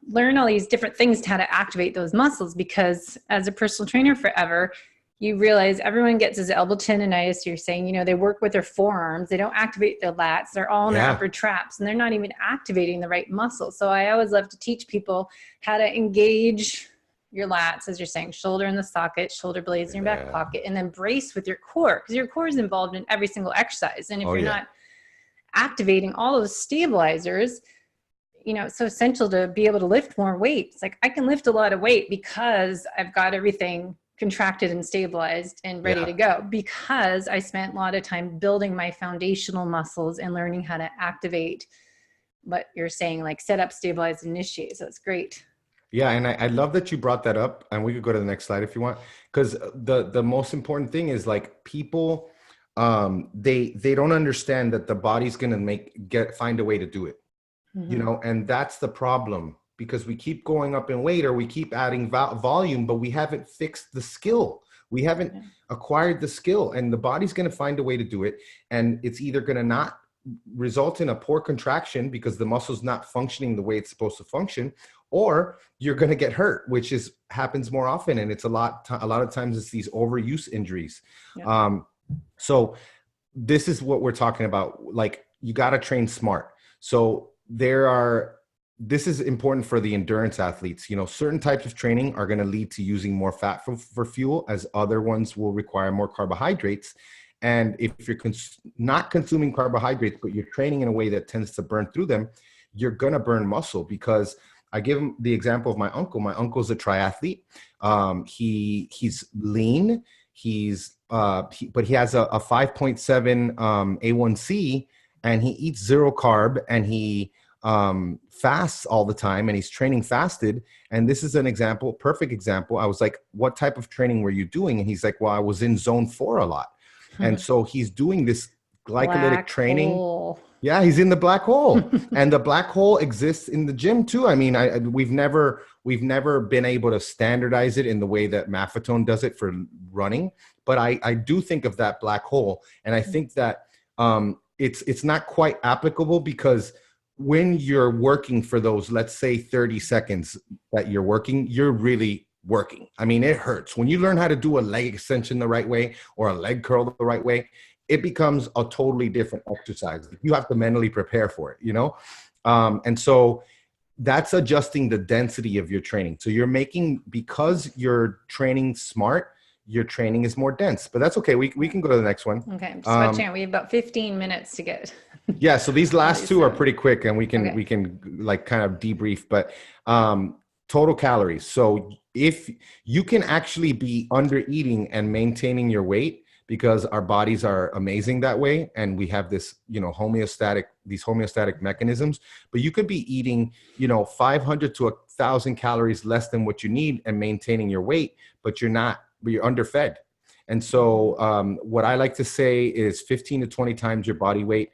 learn all these different things to how to activate those muscles, because as a personal trainer forever, you realize everyone gets his elbow tendonitis. You're saying, they work with their forearms. They don't activate their lats. They're all in their upper traps, and they're not even activating the right muscle. So I always love to teach people how to engage your lats, as you're saying, shoulder in the socket, shoulder blades in your back pocket, and then brace with your core, because your core is involved in every single exercise. And if you're not activating all those stabilizers, it's so essential to be able to lift more weight. It's like I can lift a lot of weight because I've got everything contracted and stabilized and ready to go, because I spent a lot of time building my foundational muscles and learning how to activate what you're saying, like set up, stabilize, initiate. So it's great. Yeah. And I love that you brought that up, and we could go to the next slide if you want, because the most important thing is like people, they don't understand that the body's going to find a way to do it, and that's the problem. Because we keep going up in weight, or we keep adding volume, but we haven't fixed the skill. We haven't acquired the skill, and the body's going to find a way to do it. And it's either going to not result in a poor contraction because the muscle's not functioning the way it's supposed to function, or you're going to get hurt, which happens more often. And it's a lot of times it's these overuse injuries. So this is what we're talking about. Like, you got to train smart. So this is important for the endurance athletes. Certain types of training are going to lead to using more fat for fuel, as other ones will require more carbohydrates. And if you're not consuming carbohydrates, but you're training in a way that tends to burn through them, you're going to burn muscle. Because I give him the example of my uncle. My uncle's a triathlete. He's lean. But he has a 5.7 A1C, and he eats zero carb, and he fasts all the time, and he's training fasted. And this is an example, perfect example. I was like, what type of training were you doing? And he's like, well, I was in zone 4 a lot. And so he's doing this glycolytic training. Yeah, he's in the black hole, and the black hole exists in the gym too. I mean, we've never been able to standardize it in the way that Maffetone does it for running, but I do think of that black hole, and I think that it's not quite applicable because when you're working for those, let's say 30 seconds that you're working, you're really working. I mean, it hurts when you learn how to do a leg extension the right way or a leg curl the right way. It becomes a totally different exercise. You have to mentally prepare for it, you know? And so that's adjusting the density of your training. So you're making, because you're training smart, your training is more dense, but that's okay. We can go to the next one. Okay. I'm just watching it. We have about 15 minutes to get. Yeah. So these last two are pretty quick, and we Okay. can like kind of debrief, but total calories. So if you can actually be under eating and maintaining your weight, because our bodies are amazing that way, and we have this, you know, these homeostatic mechanisms, but you could be eating, you know, 500 to 1,000 calories less than what you need and maintaining your weight, but you're underfed. And so what I like to say is 15 to 20 times your body weight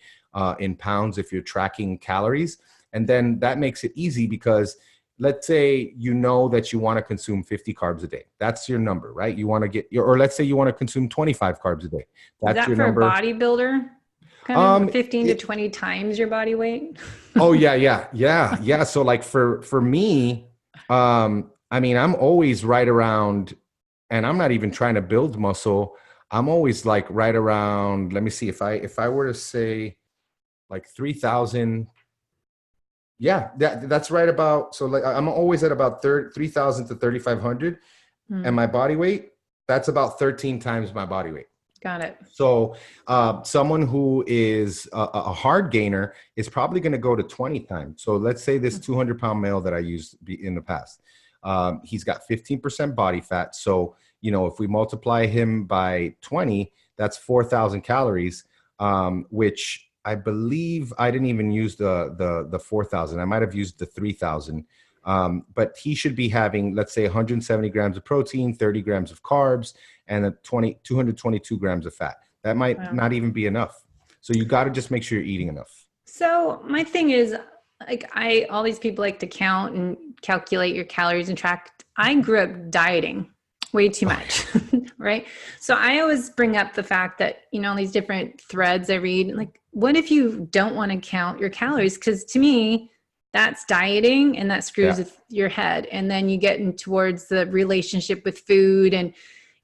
in pounds if you're tracking calories. And then that makes it easy because let's say you know that you want to consume 50 carbs a day. that's your number, right? You want to get your, or let's say you want to consume 25 carbs a day. That's Is that your for number. A bodybuilder? Kind of 15 to 20 times your body weight? Oh yeah. So like for me, I mean, I'm always right around, and I'm not even trying to build muscle. I'm always like right around, let me see, if I were to say like 3,000. Yeah, that's right about. So like I'm always at about 3,000 to 3,500, and my body weight, that's about 13 times my body weight. Got it. So someone who is a hard gainer is probably going to go to 20 times. So let's say this 200-pound male that I used in the past, he's got 15% body fat. So, you know, if we multiply him by 20, that's 4,000 calories, which I believe I didn't even use the 4,000. I might have used the 3,000. But he should be having, let's say, 170 grams of protein, 30 grams of carbs, and 222 grams of fat. That might not even be enough. So you got to just make sure you're eating enough. So my thing is, like, all these people like to count and calculate your calories and track. I grew up dieting way too much, right? So I always bring up the fact that, you know, these different threads I read, like, what if you don't want to count your calories? Because to me, that's dieting, and that screws with your head. And then you get in towards the relationship with food and,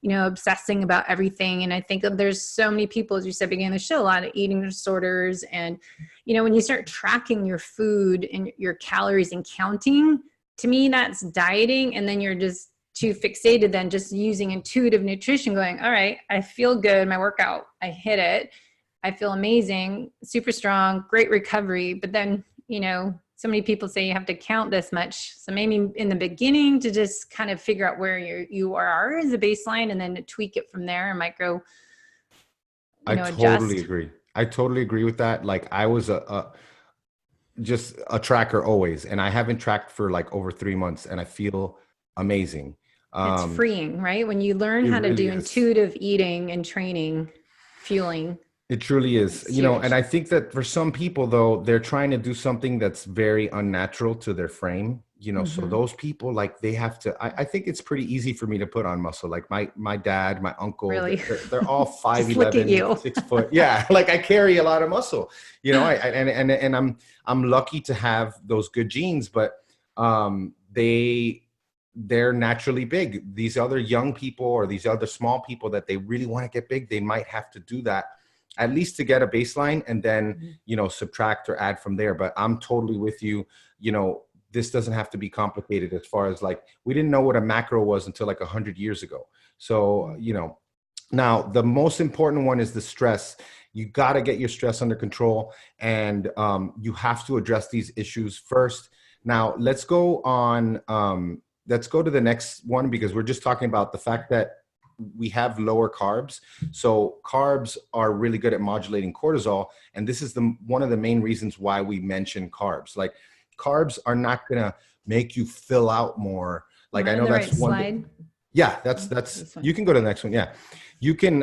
you know, obsessing about everything. And I think that there's so many people, as you said, beginning of the show, a lot of eating disorders. And, you know, when you start tracking your food and your calories and counting, to me, that's dieting. And then you're just too fixated then just using intuitive nutrition, going, all right, I feel good. My workout, I hit it. I feel amazing, super strong, great recovery. But then, you know, so many people say you have to count this much. So maybe in the beginning to just kind of figure out where you are as a baseline, and then to tweak it from there and micro, adjust. I totally agree with that. Like I was just a tracker always, and I haven't tracked for like over 3 months, and I feel amazing. It's freeing, right? When you learn how to do intuitive eating and training, fueling. It truly is, you know, and I think that for some people though, they're trying to do something that's very unnatural to their frame, you know, so those people, like they have to, I think it's pretty easy for me to put on muscle. Like my dad, my uncle, really? they're all 5'11", 6 foot. Yeah. Like I carry a lot of muscle, you know, and I'm lucky to have those good genes, but they're naturally big. These other young people or these other small people that they really want to get big, they might have to do that at least to get a baseline, and then, you know, subtract or add from there. But I'm totally with you. You know, this doesn't have to be complicated as far as like, we didn't know what a macro was until like 100 years ago. So, you know, now the most important one is the stress. You got to get your stress under control, and you have to address these issues first. Now let's go to the next one, because we're just talking about the fact that we have lower carbs. So carbs are really good at modulating cortisol. And this is one of the main reasons why we mention carbs. Like carbs are not going to make you fill out more. Like I know that's one. Slide. Yeah, that's, you can go to the next one. Yeah. You can,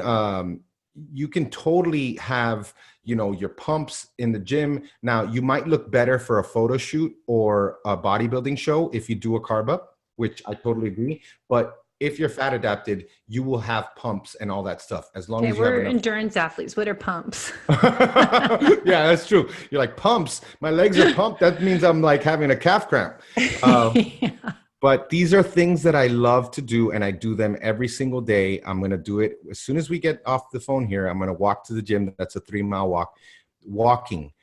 you can totally have, you know, your pumps in the gym. Now, you might look better for a photo shoot or a bodybuilding show if you do a carb up, which I totally agree. But if you're fat adapted, you will have pumps and all that stuff as long Okay, as you have we're enough. endurance athletes. What are pumps? Yeah, that's true. You're like, pumps. My legs are pumped. That means I'm like having a calf cramp. Uh, Yeah. but these are things that I love to do, and I do them every single day. I'm going to do it as soon as we get off the phone here. I'm going to walk to the gym. That's a 3 mile walk. Walking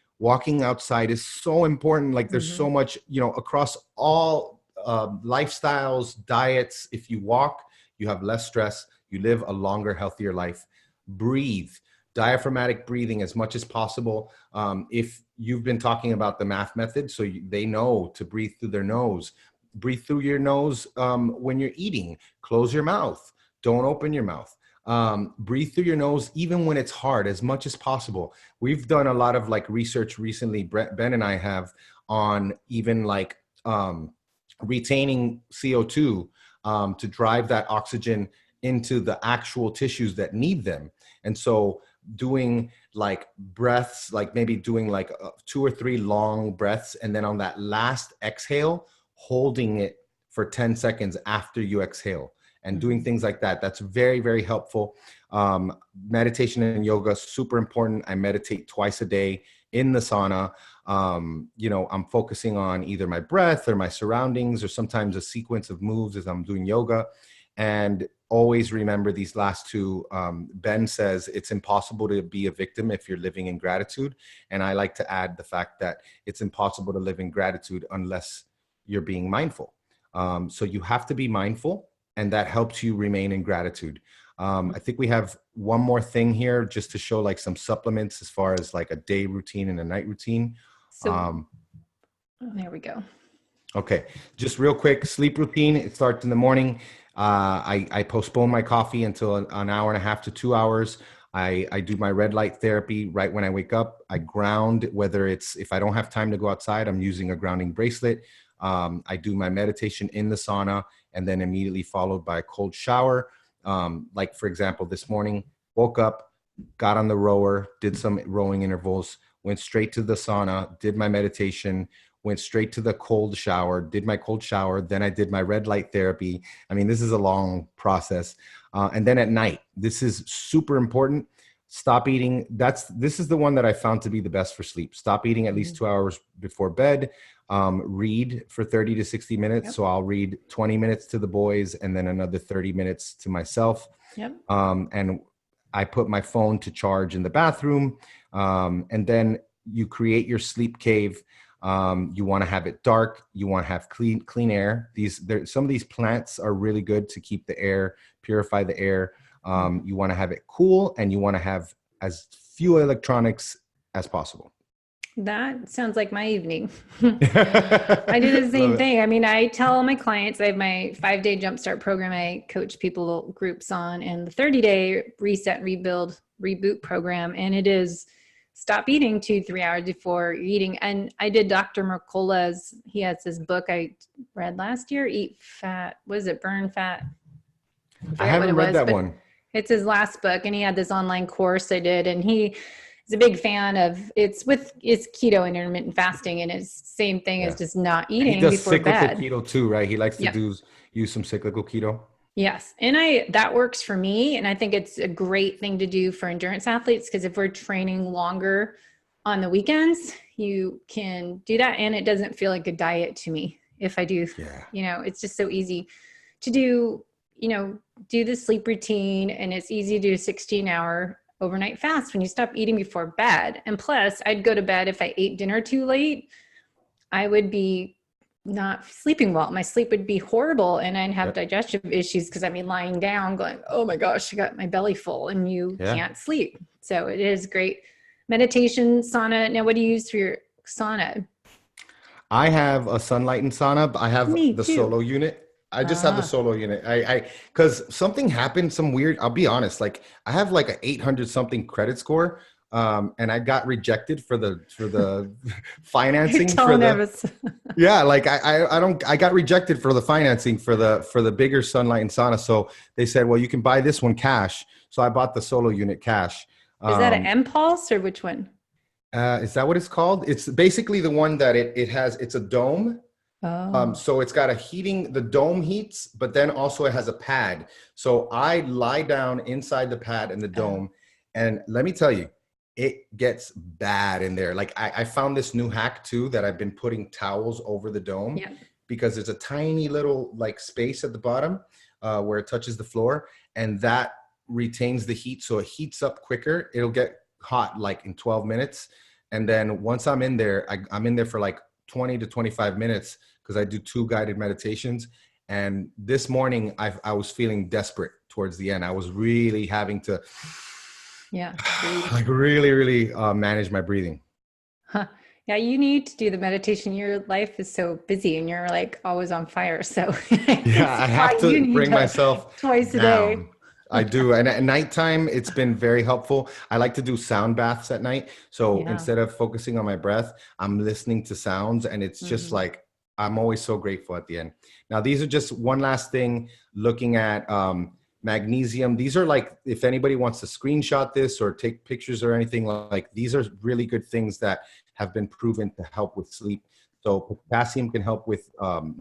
outside is so important. Like, there's Mm-hmm. so much, you know, across all lifestyles, diets. If you walk, you have less stress. You live a longer, healthier life. Breathe. Diaphragmatic breathing as much as possible. If you've been talking about the math method, so they know to breathe through their nose. Breathe through your nose when you're eating. Close your mouth. Don't open your mouth. Breathe through your nose even when it's hard, as much as possible. We've done a lot of like research recently, Ben and I have, on even like retaining CO2 to drive that oxygen into the actual tissues that need them. And so doing like breaths, like maybe doing like 2 or 3 long breaths, and then on that last exhale, holding it for 10 seconds after you exhale, and doing things like that. That's very, very helpful. Meditation and yoga, super important. I meditate twice a day in the sauna. You know, I'm focusing on either my breath or my surroundings, or sometimes a sequence of moves as I'm doing yoga. And always remember these last two. Ben says it's impossible to be a victim if you're living in gratitude. And I like to add the fact that it's impossible to live in gratitude unless you're being mindful. So you have to be mindful, and that helps you remain in gratitude. I think we have one more thing here just to show like some supplements as far as like a day routine and a night routine. So there we go. Okay, just real quick, sleep routine. It starts in the morning. I postpone my coffee until an hour and a half to 2 hours. I do my red light therapy right when I wake up. I ground, whether it's, if I don't have time to go outside, I'm using a grounding bracelet. I do my meditation in the sauna, and then immediately followed by a cold shower. Like for example, this morning, woke up, got on the rower, did some rowing intervals, went straight to the sauna, did my meditation, went straight to the cold shower, did my cold shower. Then I did my red light therapy. I mean, this is a long process. And then at night, this is super important. Stop eating. This is the one that I found to be the best for sleep. Stop eating at least 2 hours before bed. Read for 30 to 60 minutes. Yep. So I'll read 20 minutes to the boys and then another 30 minutes to myself. Yep. And I put my phone to charge in the bathroom. And then you create your sleep cave. You want to have it dark. You want to have clean air. Some of these plants are really good to keep the air, purify the air. You want to have it cool, and you want to have as few electronics as possible. That sounds like my evening. I do the same thing. I mean, I tell all my clients, I have my 5-day jumpstart program I coach people groups on, and the 30-day reset, rebuild, reboot program. And it is stop eating 2-3 hours before eating. And I did Dr. Mercola's, he has this book I read last year, Eat Fat, what is it, Burn Fat? I haven't read that one. It's his last book, and he had this online course I did, and he is a big fan of it's keto and intermittent fasting, and it's same thing as just not eating before bed. He does cyclical keto too, right? He likes to use some cyclical keto. Yes. And that works for me. And I think it's a great thing to do for endurance athletes, because if we're training longer on the weekends, you can do that. And it doesn't feel like a diet to me if I do, it's just so easy to do, do the sleep routine, and it's easy to do a 16-hour overnight fast when you stop eating before bed. And plus, I'd go to bed if I ate dinner too late, I would be not sleeping well. My sleep would be horrible, and I'd have digestive issues because I'd be lying down going, oh my gosh, I got my belly full, and you can't sleep. So it is great. Meditation, sauna. Now, what do you use for your sauna? I have a sunlightened sauna. I have the solo unit. I just have the solo unit. Because something happened, some weird, I'll be honest, like I have like an 800 something credit score, And I got rejected for the financing for Telling the us. yeah, like I got rejected for the financing for the bigger sunlight and sauna. So they said, well, you can buy this one cash. So I bought the solo unit cash. Is that an Um, impulse or which one? is that what it's called? It's basically the one that it has. It's a dome. Oh, So it's got a heating. The dome heats, but then also it has a pad. So I lie down inside the pad in the oh, dome, and let me tell you, it gets bad in there. Like I found this new hack too that I've been putting towels over the dome yeah. because there's a tiny little like space at the bottom where it touches the floor, and that retains the heat, so it heats up quicker. It'll get hot like in 12 minutes, and then once I'm in there, I'm in there for like 20 to 25 minutes because I do 2 guided meditations. And this morning, I was feeling desperate towards the end. I was really having to Yeah. Breathe. like really manage my breathing. Huh. Yeah, you need to do the meditation. Your life is so busy and you're like always on fire. So I can Yeah, see I why have you to need bring to myself twice a day. down. I do. And at nighttime, it's been very helpful. I like to do sound baths at night. So Yeah. instead of focusing on my breath, I'm listening to sounds. And it's just Hmm. like, I'm always so grateful at the end. Now, these are just one last thing looking at magnesium. These are like, if anybody wants to screenshot this or take pictures or anything, like these are really good things that have been proven to help with sleep. So potassium can help with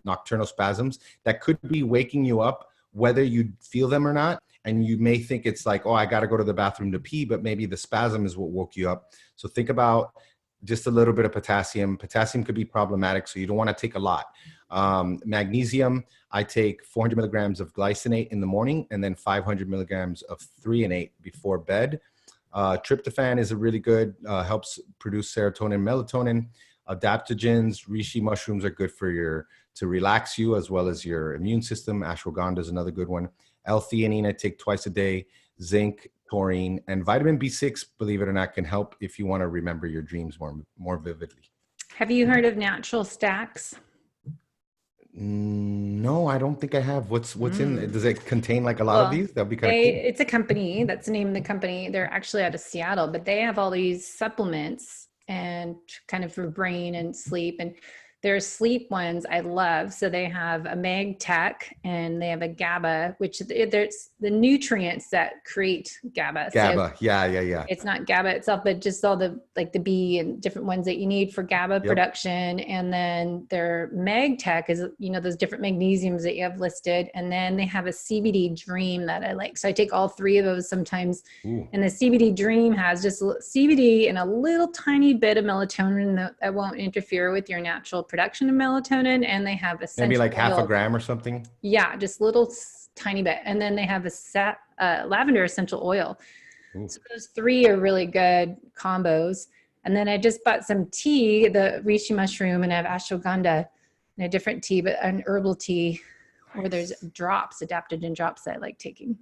nocturnal spasms that could be waking you up, whether you feel them or not. And you may think it's like, oh, I got to go to the bathroom to pee, but maybe the spasm is what woke you up. So think about just a little bit of potassium. Potassium could be problematic, so you don't want to take a lot. Magnesium, I take 400 milligrams of glycinate in the morning and then 500 milligrams of threonate before bed. Tryptophan is a really good, helps produce serotonin, melatonin. Adaptogens, reishi mushrooms are good for to relax you as well as your immune system. Ashwagandha is another good one. L-theanine I take twice a day. Zinc, taurine, and vitamin B6, believe it or not, can help if you want to remember your dreams more vividly. Have you heard of natural stacks? No, I don't think I have. What's in it? Mm. Does it contain like a lot of Well, these? That'd be kind of cool. it's a company, that's the name of the company. They're actually out of Seattle, but they have all these supplements and kind of for brain and sleep. And their sleep ones I love. So they have a Mag Tech and they have a GABA, which there's the nutrients that create GABA. So GABA. Yeah. it's not GABA itself, but just all the like the B and different ones that you need for GABA Yep. production. And then their Mag Tech is, those different magnesiums that you have listed. And then they have a CBD Dream that I like. So I take all 3 of those sometimes. Ooh. And the CBD Dream has just CBD and a little tiny bit of melatonin that won't interfere with your natural production of melatonin. And they have Maybe essential like half a oils. gram or something. Yeah, just little tiny bit. And then they have a lavender essential oil. Ooh. So those 3 are really good combos. And then I just bought some tea, the reishi mushroom, and I have ashwagandha and a different tea, but an herbal tea where there's Nice. drops, adaptogen drops that I like taking.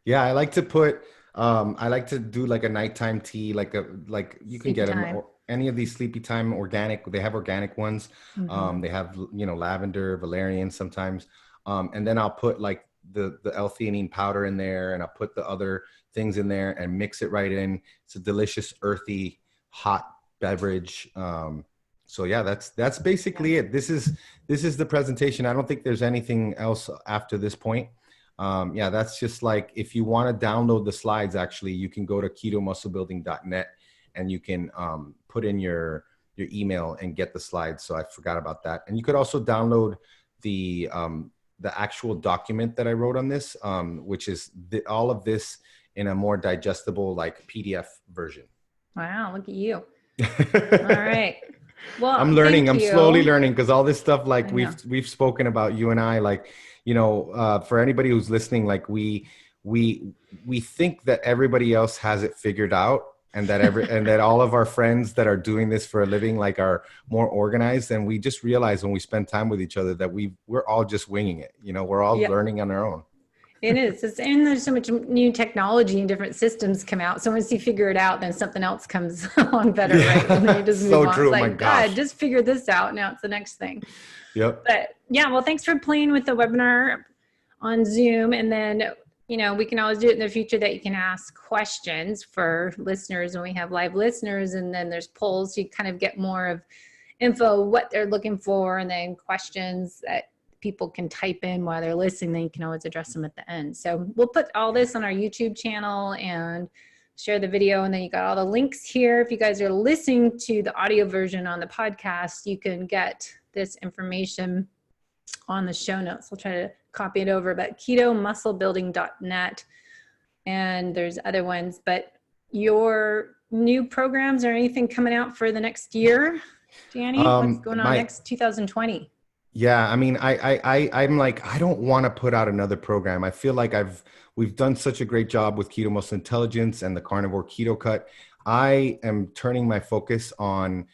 Yeah, I like to do like a nighttime tea, like you can Sleepy get them time. or any of these sleepy time organic. They have organic ones. Mm-hmm. They have, lavender, valerian sometimes. And then I'll put like the L-theanine powder in there, and I'll put the other things in there and mix it right in. It's a delicious, earthy, hot beverage. So yeah, that's Yeah. basically it. This is the presentation. I don't think there's anything else after this point. Yeah, that's just like, if you want to download the slides, actually, you can go to ketomusclebuilding.net and you can put in your email and get the slides. So I forgot about that. And you could also download the actual document that I wrote on this, which is all of this in a more digestible like PDF version. Wow, look at you. All right. I'm Well, learning. thank I'm slowly you. learning because all this stuff, I like know. we've spoken about, you and I, like, for anybody who's listening, like we think that everybody else has it figured out, and that all of our friends that are doing this for a living like are more organized. And we just realize when we spend time with each other that we're all just winging it. We're all Yeah. learning on our own. It is. And there's so much new technology and different systems come out. So once you figure it out, then something else comes along better, right? And then you Yeah, just move so on. It's true. Oh my like, God, gosh. just figure this out. Now it's the next thing. Yep. But yeah, well, thanks for playing with the webinar on Zoom. And then we can always do it in the future that you can ask questions for listeners when we have live listeners, and then there's polls. So you kind of get more of info, what they're looking for, and then questions that people can type in while they're listening. Then you can always address them at the end. So we'll put all this on our YouTube channel and share the video. And then you got all the links here. If you guys are listening to the audio version on the podcast, you can get this information on the show notes. We'll try to copy it over, but ketomusclebuilding.net. And there's other ones, but your new programs or anything coming out for the next year, Danny? What's going on next 2020? Yeah, I mean, I'm like, I don't want to put out another program. I feel like we've done such a great job with Keto Muscle Intelligence and the Carnivore Keto Cut. I am turning my focus on,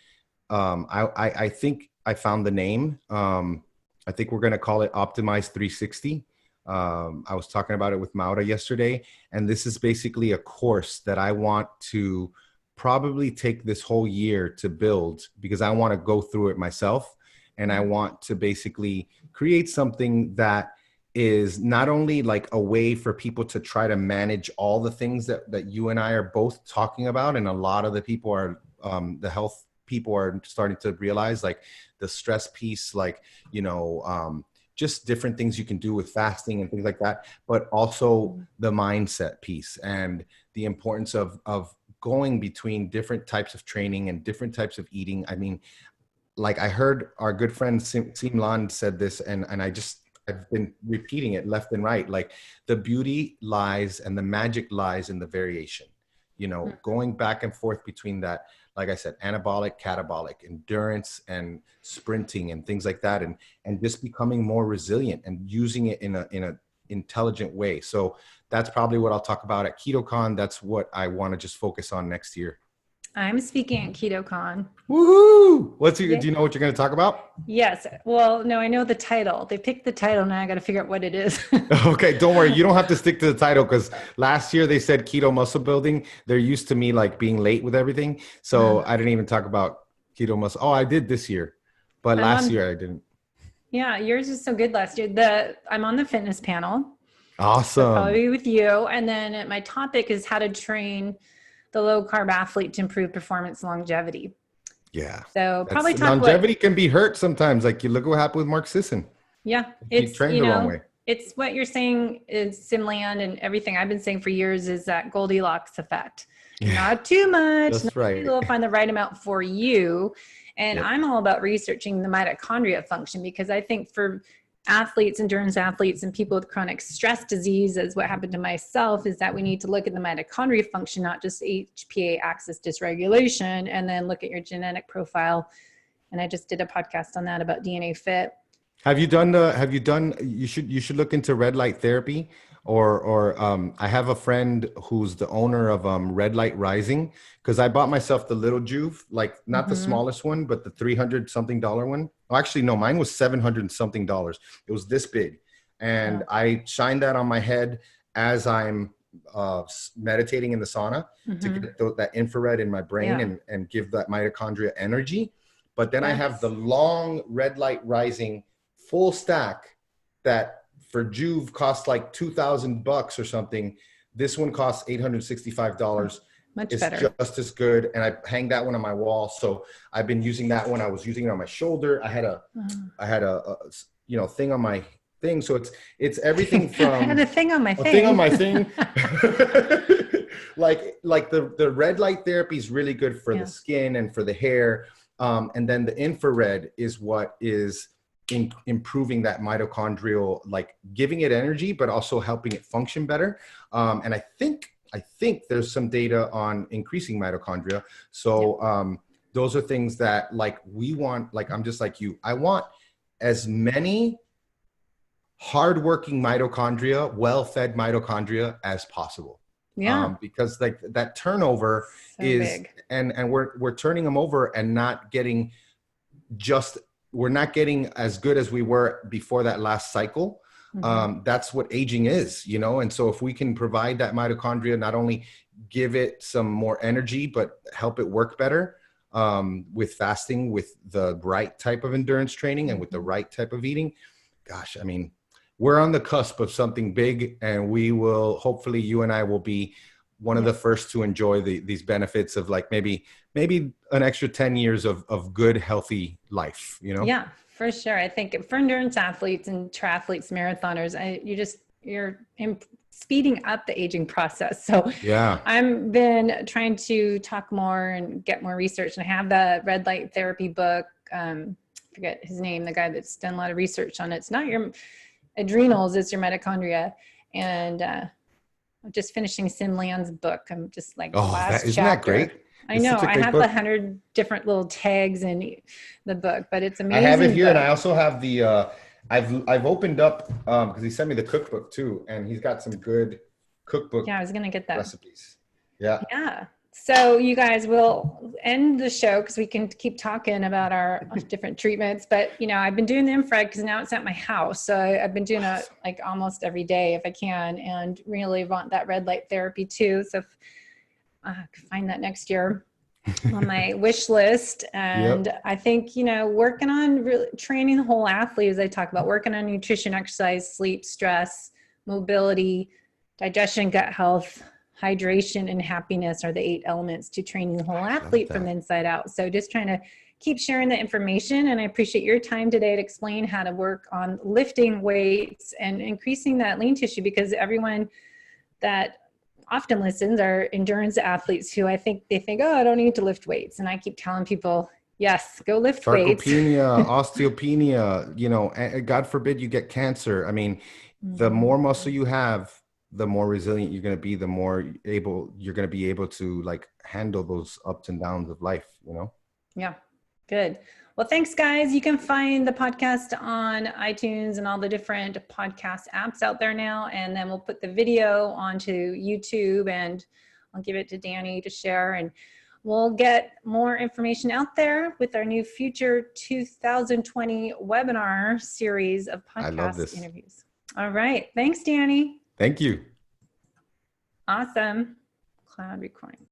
I think I found the name. I think we're going to call it Optimize 360. I was talking about it with Maura yesterday, and this is basically a course that I want to probably take this whole year to build, because I want to go through it myself. And I want to basically create something that is not only like a way for people to try to manage all the things that you and I are both talking about. And a lot of the people are, the health people are starting to realize, like the stress piece, like, just different things you can do with fasting and things like that, but also the mindset piece and the importance of going between different types of training and different types of eating. I mean, like I heard our good friend Simlan said this, and I've been repeating it left and right. Like the beauty lies and the magic lies in the variation, going back and forth between that, like I said, anabolic, catabolic, endurance and sprinting and things like that. And just becoming more resilient and using it in a intelligent way. So that's probably what I'll talk about at KetoCon. That's what I want to just focus on next year. I'm speaking at KetoCon. Woohoo! Do you know what you're going to talk about? Yes. Well, no, I know the title. They picked the title. Now I got to figure out what it is. Okay. Don't worry. You don't have to stick to the title, because last year they said keto muscle building. They're used to me like being late with everything. So I didn't even talk about keto muscle. Oh, I did this year, but last year I didn't. Yeah. Yours is so good last year. I'm on the fitness panel. Awesome. So probably with you. And then my topic is how to train the low carb athlete to improve performance longevity. Yeah. So probably longevity can be hurt sometimes. Like you look what happened with Mark Sisson. Yeah. It's trained the wrong way. It's what you're saying is Simland, and everything I've been saying for years is that Goldilocks effect. Yeah. Not too much. That's right. You'll find the right amount for you. And I'm all about researching the mitochondria function, because I think for athletes, endurance athletes, and people with chronic stress disease, as what happened to myself, is that we need to look at the mitochondria function, not just HPA axis dysregulation, and then look at your genetic profile. And I just did a podcast on that about DNA Fit. You should look into red light therapy, or I have a friend who's the owner of Red Light Rising, because I bought myself the little Juve, like not the smallest one, but the $300 something one. Oh, actually, no, mine was $700 something. It was this big. And I shine that on my head as I'm meditating in the sauna to get that infrared in my brain and give that mitochondria energy. But then I have the long Red Light Rising full stack that for Juve costs like $2,000 or something. This one costs $865. Much it's better. Just as good. And I hang that one on my wall. So I've been using that one. I was using it on my shoulder. I had a thing on my thing. So it's everything from I had a thing on my thing. Thing on my thing. like the red light therapy is really good for the skin and for the hair. And then the infrared is what is improving that mitochondrial, like giving it energy, but also helping it function better. And I think there's some data on increasing mitochondria. So those are things that like we want, like I'm just like you. I want as many hardworking mitochondria, well-fed mitochondria as possible. Yeah. Because like that turnover is big. And we're turning them over and not getting we're not getting as good as we were before that last cycle. That's what aging is, And so if we can provide that mitochondria, not only give it some more energy, but help it work better with fasting, with the right type of endurance training and with the right type of eating, gosh, I mean, we're on the cusp of something big, and we will, hopefully you and I will be one of the first to enjoy these benefits of like maybe an extra 10 years of good, healthy life, you know? Yeah, for sure. I think for endurance athletes and triathletes, marathoners, you're speeding up the aging process. So Yeah. I've been trying to talk more and get more research, and I have the red light therapy book. I forget his name, the guy that's done a lot of research on it. It's not your adrenals, it's your mitochondria. And I'm just finishing Sim Land's book. I'm just like the Oh, last isn't that chapter. great? I It's know such a I great have book. 100 different little tags in the book, but it's I have it amazing here, and book. I also have the I've opened up because he sent me the cookbook too, and he's got some good Yeah, cookbook I was gonna get that. recipes. Yeah. Yeah. So you guys will end the show because we can keep talking about our different treatments. But I've been doing the infrared because now it's at my house. So I've been doing it like almost every day if I can, and really want that red light therapy too. So if I could find that next year on my wish list. And Yep. I think, working on really training the whole athlete, as I talk about, working on nutrition, exercise, sleep, stress, mobility, digestion, gut health, hydration, and happiness are the 8 elements to training the whole I love athlete from the that. inside out. So just trying to keep sharing the information. And I appreciate your time today to explain how to work on lifting weights and increasing that lean tissue, because everyone that often listens are endurance athletes who they think, oh, I don't need to lift weights. And I keep telling people, yes, go lift weights. Sarcopenia, osteopenia, God forbid you get cancer. I mean, the more muscle you have, the more resilient you're going to be, the more able you're going to be able to like handle those ups and downs of life, you know? Yeah, good. Well, thanks, guys. You can find the podcast on iTunes and all the different podcast apps out there now. And then we'll put the video onto YouTube, and I'll give it to Danny to share. And we'll get more information out there with our new future 2020 webinar series of I love podcast this. interviews. All right. Thanks, Danny. Thank you. Awesome. Cloud recording.